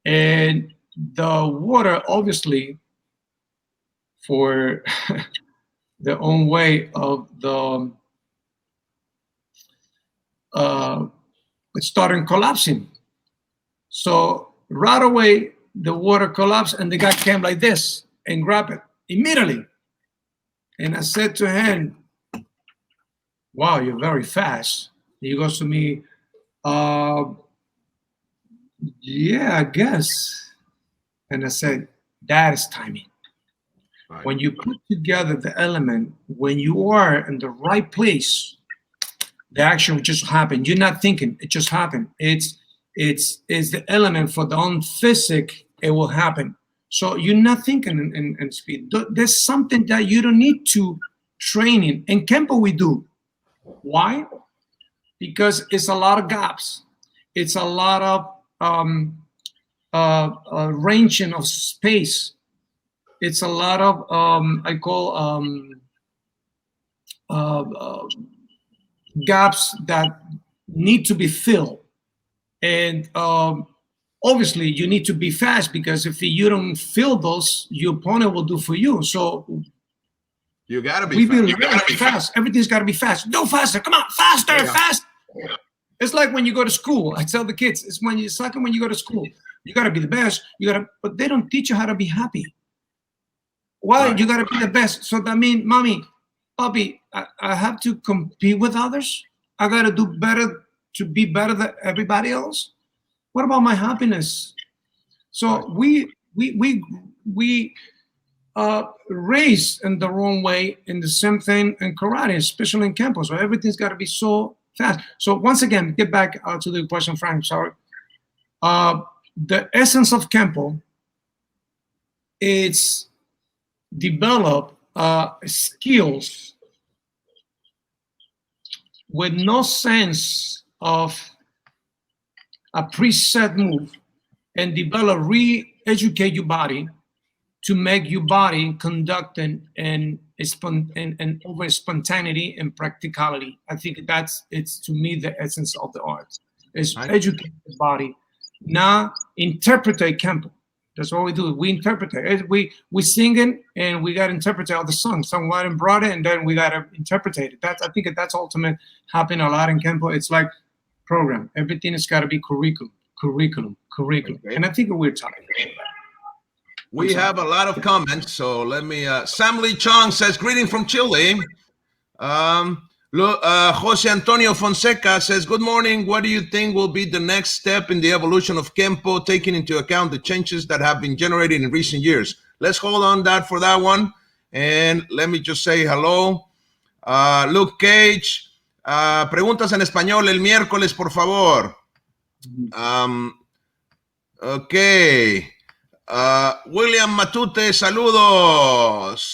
and the water, obviously, for their own way of the it started collapsing. So right away, the water collapsed, and the guy came like this and grabbed it immediately. And I said to him, "Wow, you're very fast." He goes to me, "Yeah, I guess." And I said, "That is timing." Right. When you put together the element, when you are in the right place, the action will just happen. You're not thinking; it just happened. It's the element for the own physics. It will happen. So you're not thinking in speed. There's something that you don't need to training. In Kempo, we do. Why? Because it's a lot of gaps. It's a lot of ranging of space. It's a lot of I call gaps that need to be filled, and obviously you need to be fast, because if you don't fill those, your opponent will do for you. So you gotta be fast. Everything's gotta be fast. Go faster. Come on, faster, fast. Yeah. It's like when you go to school. I tell the kids, it's when you go to school. You gotta be the best. But they don't teach you how to be happy. Why? Right. You gotta be the best. So that means, mommy, Bobby, I have to compete with others. I gotta do better to be better than everybody else. What about my happiness? So we raised in the wrong way, in the same thing in karate, especially in Kempo. So everything's got to be so fast. So once again, get back to the question, Frank. Sorry. The essence of Kempo, it's develop skills with no sense of a preset move, and develop, re-educate your body to make your body conduct and over spontaneity and practicality. I think it's to me the essence of the art is educate the body, not interpret Kempo. That's what we do. We interpret it. We sing it, and we got to interpret all the songs. Someone brought it, and then we got to interpret it. I think that's ultimate happening a lot in Kempo. It's like program. Everything has got to be curriculum. Okay. And I think we're talking about that. We have a lot of comments, so let me. Sam Lee Chong says, "Greeting from Chile." Jose Antonio Fonseca says, "Good morning. What do you think will be the next step in the evolution of Kempo, taking into account the changes that have been generated in recent years?" Let's hold on for that one, and let me just say hello. Luke Cage, preguntas en español el miércoles, por favor. Okay. William Matute, saludos.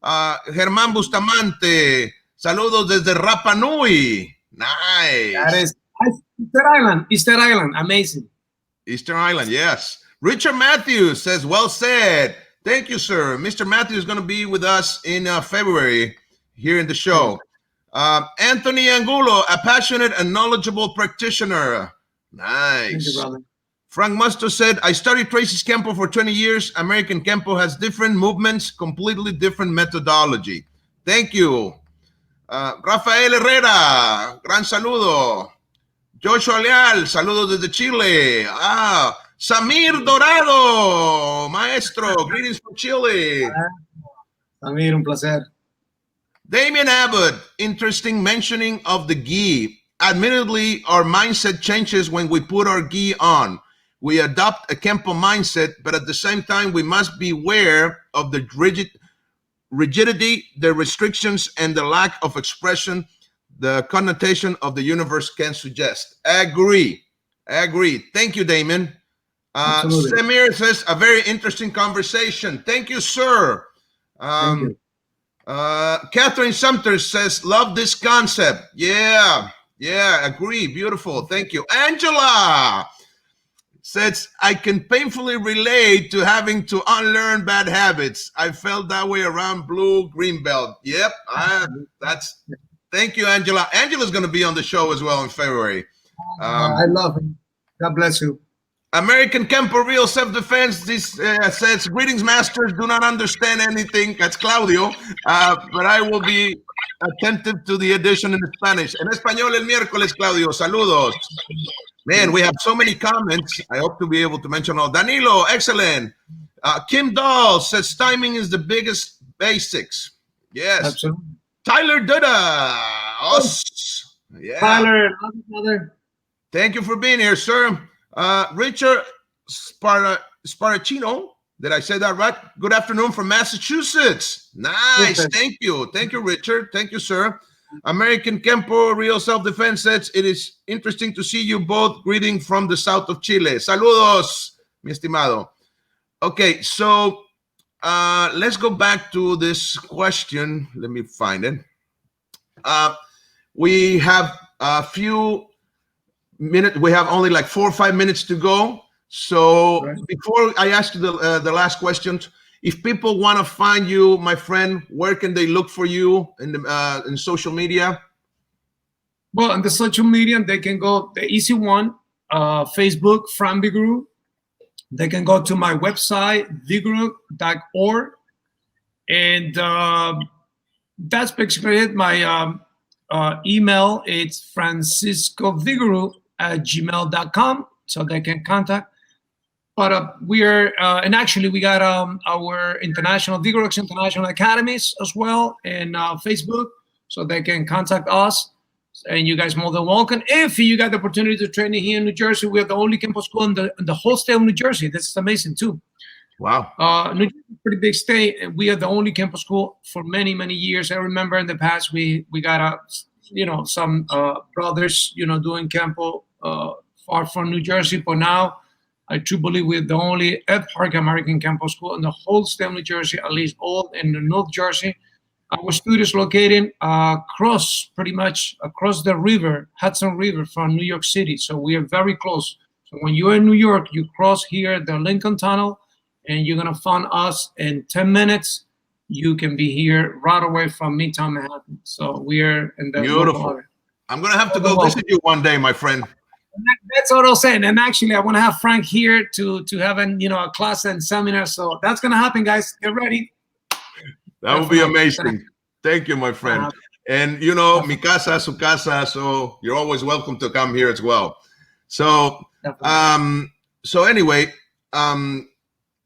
Germán Bustamante, saludos desde Rapa Nui. Nice. That is Easter Island, amazing. Easter Island, yes. Richard Matthews says, "Well said." Thank you, sir. Mr. Matthews is going to be with us in February here in the show. Anthony Angulo, a passionate and knowledgeable practitioner. Nice. Thank you, brother. Frank Musto said, "I studied Tracy's Kempo for 20 years. American Kempo has different movements, completely different methodology." Thank you. Rafael Herrera, gran saludo. Joshua Leal, saludos desde Chile. Samir Dorado, maestro, greetings from Chile. Samir, un placer. Damien Abbott, interesting mentioning of the gi. admittedly, our mindset changes when we put our gi on. We adopt a Kempo mindset, but at the same time, we must be aware of the rigidity, the restrictions, and the lack of expression the connotation of the universe can suggest. Agree. Thank you, Damon. Samir says, a very interesting conversation. Thank you, sir. Thank you. Catherine Sumter says, love this concept. Yeah, agree. Beautiful. Thank you. Angela says, I can painfully relate to having to unlearn bad habits. I felt that way around Blue Green Belt. Yep, thank you, Angela. Angela's going to be on the show as well in February. I love him. God bless you. American Kempo Real Self-Defense says, greetings, masters. Do not understand anything. That's Claudio. But I will be attentive to the edition in Spanish. En español el miércoles, Claudio. Saludos. Man, we have so many comments. I hope to be able to mention all. Danilo, excellent. Kim Dahl says, timing is the biggest basics. Yes. Absolutely. Tyler Duda. Yeah. Tyler, love you, brother. Thank you for being here, sir. Richard Sparacino, did I say that right? Good afternoon from Massachusetts. Nice. Yes, thank you, Richard. Thank you, sir. American Kempo Real Self-Defense says, it is interesting to see you both. Greeting from the south of Chile. Saludos, mi estimado. Okay, so let's go back to this question. Let me find it. We have a few minutes. We have only like 4 or 5 minutes to go. So before I ask you the last question, if people want to find you, my friend, where can they look for you in social media? Well, on the social media, they can go the easy one, Facebook, Frank Vigoroux. They can go to my website, vigoroux.org. And that's basically it. My email, it's franciscovigoroux@gmail.com. So they can contact. But we are, and actually we got our international, Vigoroux International Academies as well, and Facebook, so they can contact us. And you guys more than welcome. If you got the opportunity to train here in New Jersey, we are the only Kempo school in the whole state of New Jersey. This is amazing too. Wow. New Jersey is a pretty big state, and we are the only Kempo school for many, many years. I remember in the past we got some brothers doing Kempo far from New Jersey, but now I truly believe we're the only Park American Kempo school in the whole state of New Jersey, at least all in North Jersey. Our studio is located pretty much across the river, Hudson River, from New York City. So we are very close. So when you're in New York, you cross here the Lincoln Tunnel, and you're gonna find us in 10 minutes. You can be here right away from Midtown Manhattan. So we're in the beautiful. I'm gonna have to go visit you one day, my friend. That's what I was saying. And actually, I want to have Frank here to have a class and seminar. So that's gonna happen, guys. Get ready. That would be amazing. Thank you, my friend. And mi casa, su casa. So you're always welcome to come here as well. So, anyway,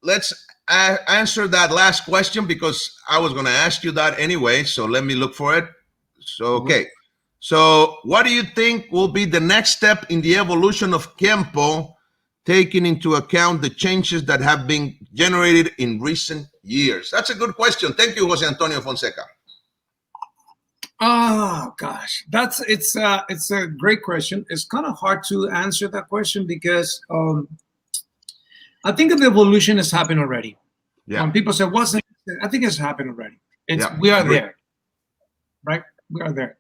let's answer that last question, because I was going to ask you that anyway. So let me look for it. So, okay. So what do you think will be the next step in the evolution of Kempo, taking into account the changes that have been generated in recent years? That's a good question. Thank you, Jose Antonio Fonseca. Oh gosh, it's a great question. It's kind of hard to answer that question because I think the evolution has happened already. Yeah. When people say what's next, I think it's happened already. We are there, right? We are there.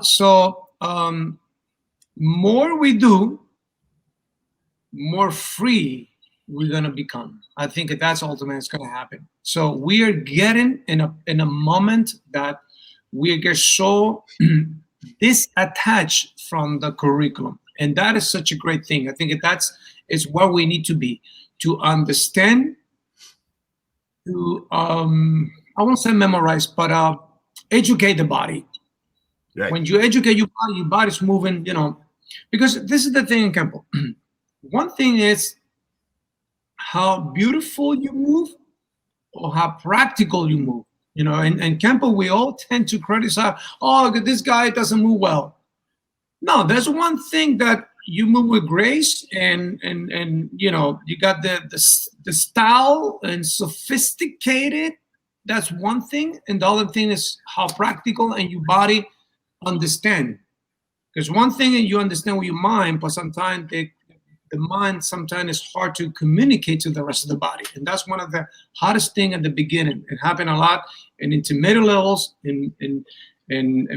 So more we do, more free we're gonna become. I think that's ultimately it's gonna happen. So we are getting in a moment that we get so disattached from the curriculum, and that is such a great thing. I think it's where we need to be, to understand, to I won't say memorize, but educate the body. Right. When you educate your body's moving, because this is the thing in Kempo. One thing is how beautiful you move or how practical you move. In Kempo, we all tend to criticize, oh, this guy doesn't move well. No, there's one thing that you move with grace, and you know, you got the style and sophisticated. That's one thing, and the other thing is how practical and your body understand. Because one thing you understand with your mind, but sometimes the mind sometimes is hard to communicate to the rest of the body, and that's one of the hardest thing at the beginning. It happened a lot in intermediate levels, in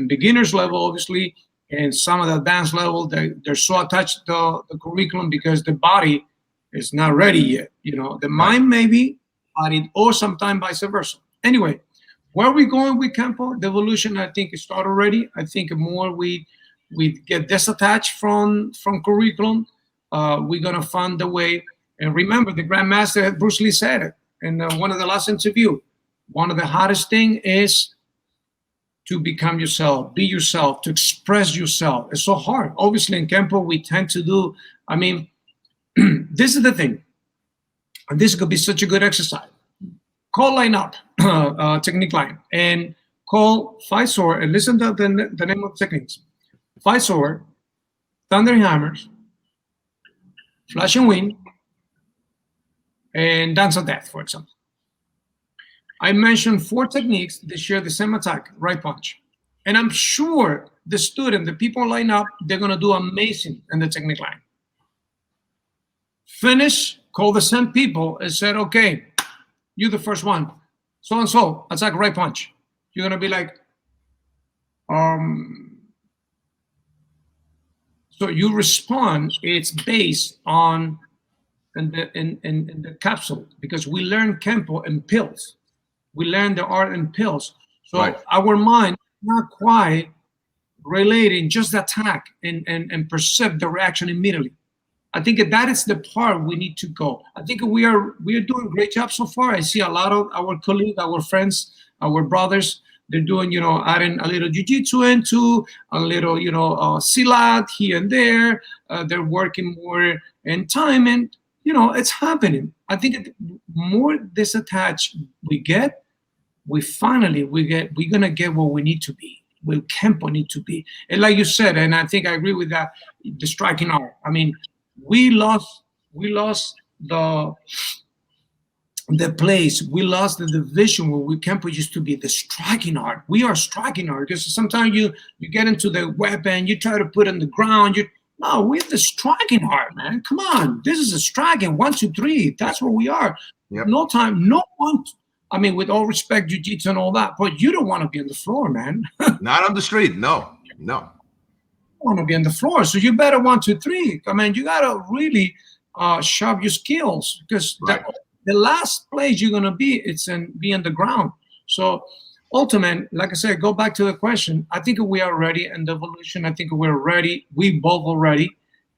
beginners level, obviously, and some of the advanced level. They're so attached to the curriculum because the body is not ready yet. You know, the mind maybe, body, or sometimes vice versa. Anyway, where are we going with Campo? The evolution, I think, it started already. I think the more we get disattached from curriculum, we're gonna find the way. And remember, the Grandmaster Bruce Lee said it in one of the last interview. One of the hardest thing is to become yourself, be yourself, to express yourself. It's so hard. Obviously, in Campo, we tend to do. I mean, this is the thing, and this could be such a good exercise. Call line up, technique line, and call 5 sword, and listen to the name of the techniques. 5 sword, thunder hammers, flash and wind, and dance of death, for example. I mentioned 4 techniques that share the same attack, right punch. And I'm sure the student, the people line up, they're gonna do amazing in the technique line. Finish, call the same people and said, okay, you the first one. So and so, attack right punch. You're gonna be like, so you respond, it's based on in the capsule, because we learn Campo in pills. We learn the art in pills. So our mind not quite relating just the attack and perceive the reaction immediately. I think that is the part we need to go. I think we are doing a great job so far. I see a lot of our colleagues, our friends, our brothers, they're doing, you know, adding a little jiu-jitsu into, a little, you know, silat here and there. They're working more in time, and, you know, it's happening. I think the more disattached we get, we're gonna get what we need to be, where Campo need to be. And like you said, and I think I agree with that, the striking art. I mean, we lost the place, we lost the division where Campo used to be, the striking art. We are striking art, because sometimes you get into the weapon, you try to put it on the ground. No, we're the striking art, man. Come on, this is a striking 1, 2, 3. That's what we are. Yep. No time, no one. I mean, with all respect, jiu-jitsu and all that, but you don't want to be on the floor, man. Not on the street, no. Want to be on the floor, so you better 1, 2, 3. I mean, you gotta really sharp your skills, because the last place you're gonna be, it's be on the ground. So ultimately, like I said, go back to the question. I think we are ready in the evolution. I think we're ready. We both are ready,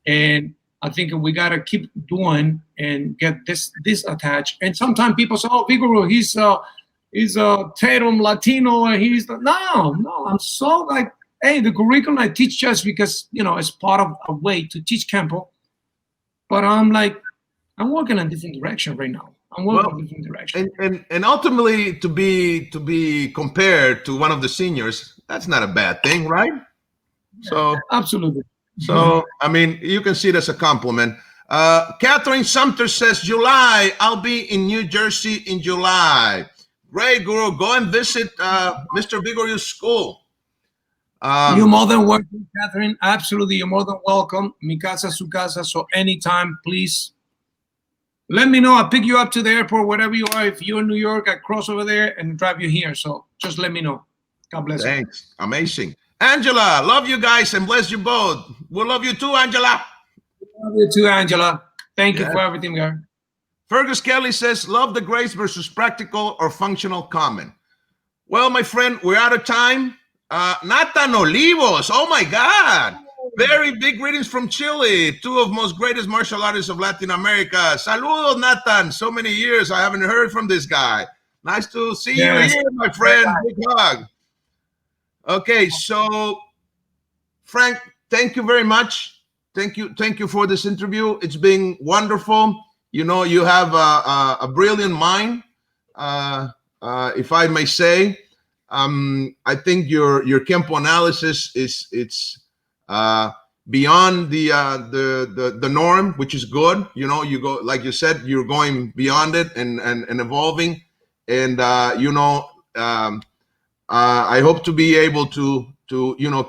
and I think we gotta keep doing and get this attached. And sometimes people say, "Oh, Vigoroux, he's a Tatum Latino, and he's no." I'm so like, hey, the curriculum I teach just because, you know, it's part of a way to teach Campo. But I'm like, I'm working in a different direction right now. I'm working in a different direction. And ultimately, to be compared to one of the seniors, that's not a bad thing, right? Yeah, so absolutely. So I mean, you can see it as a compliment. Catherine Sumter says, July, I'll be in New Jersey in July. Great, Guru. Go and visit Mr. Vigoroux's school. You're more than welcome, Catherine. Absolutely, you're more than welcome. Mi casa, su casa. So anytime, please let me know. I'll pick you up to the airport, wherever you are. If you're in New York, I cross over there and drive you here. So just let me know. God bless you. Thanks. Amazing. Angela, love you guys and bless you both. We love you too, Angela. Love you too, Angela. Thank you for everything, girl. Fergus Kelly says, love the grace versus practical or functional comment. Well, my friend, we're out of time. Nathan Olivos, oh my God. Very big greetings from Chile, 2 of most greatest martial artists of Latin America. Saludos, Nathan. So many years I haven't heard from this guy. Nice to see you here, my friend. Big hug. Okay, so Frank, thank you very much. Thank you for this interview. It's been wonderful. You know, you have a brilliant mind, if I may say. I think your Campo analysis is beyond the norm, which is good. You know, you go, like you said, you're going beyond it and evolving. And I hope to be able to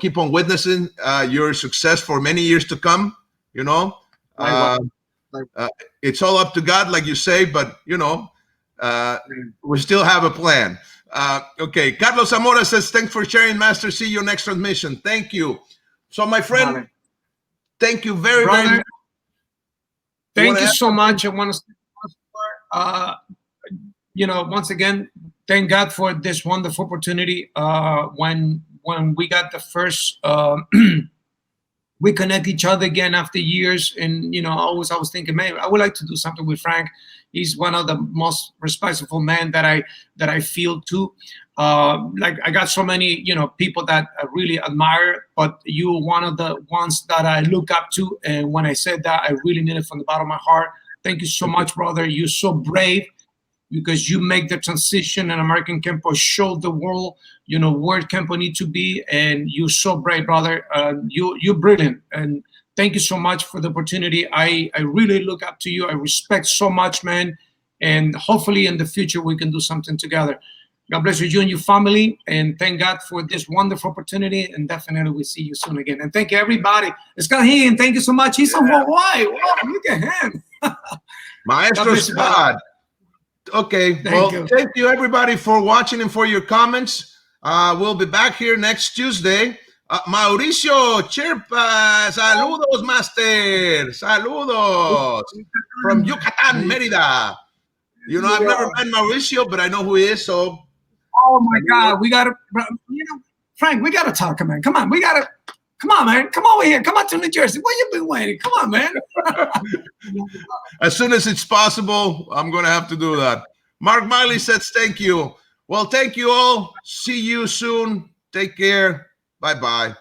keep on witnessing your success for many years to come. You know, it's all up to God, like you say, but we still have a plan. Okay, Carlos Zamora says, thanks for sharing, Master. See you next transmission. Thank you. So, my friend, thank you very much. Thank you so much. I want to, once again, thank God for this wonderful opportunity. When we got the first, we connect each other again after years, and I was thinking, man, I would like to do something with Frank. He's one of the most respectful men that I feel too. Like I got so many people that I really admire, but you're one of the ones that I look up to. And when I said that, I really mean it from the bottom of my heart. Thank you so much, brother. You're so brave, because you make the transition, and American Kempo show the world, where Kempo need to be, and you're so brave, brother. You're brilliant, and thank you so much for the opportunity. I really look up to you. I respect so much, man, and hopefully in the future we can do something together. God bless you and your family, and thank God for this wonderful opportunity, and definitely we'll see you soon again. And thank you, everybody. Scott Heen, thank you so much. He's from Hawaii. Wow, look at him. Maestro Scott. Okay, thank you everybody for watching and for your comments. We'll be back here next Tuesday. Mauricio Chirpa, saludos, master. Saludos from Yucatan, Mérida. I've never met Mauricio, but I know who he is. So, oh my God, we gotta, Frank, we gotta talk, man. Come on, come on, man. Come over here. Come on to New Jersey. Where you been waiting? Come on, man. As soon as it's possible, I'm going to have to do that. Mark Miley says, thank you. Well, thank you all. See you soon. Take care. Bye-bye.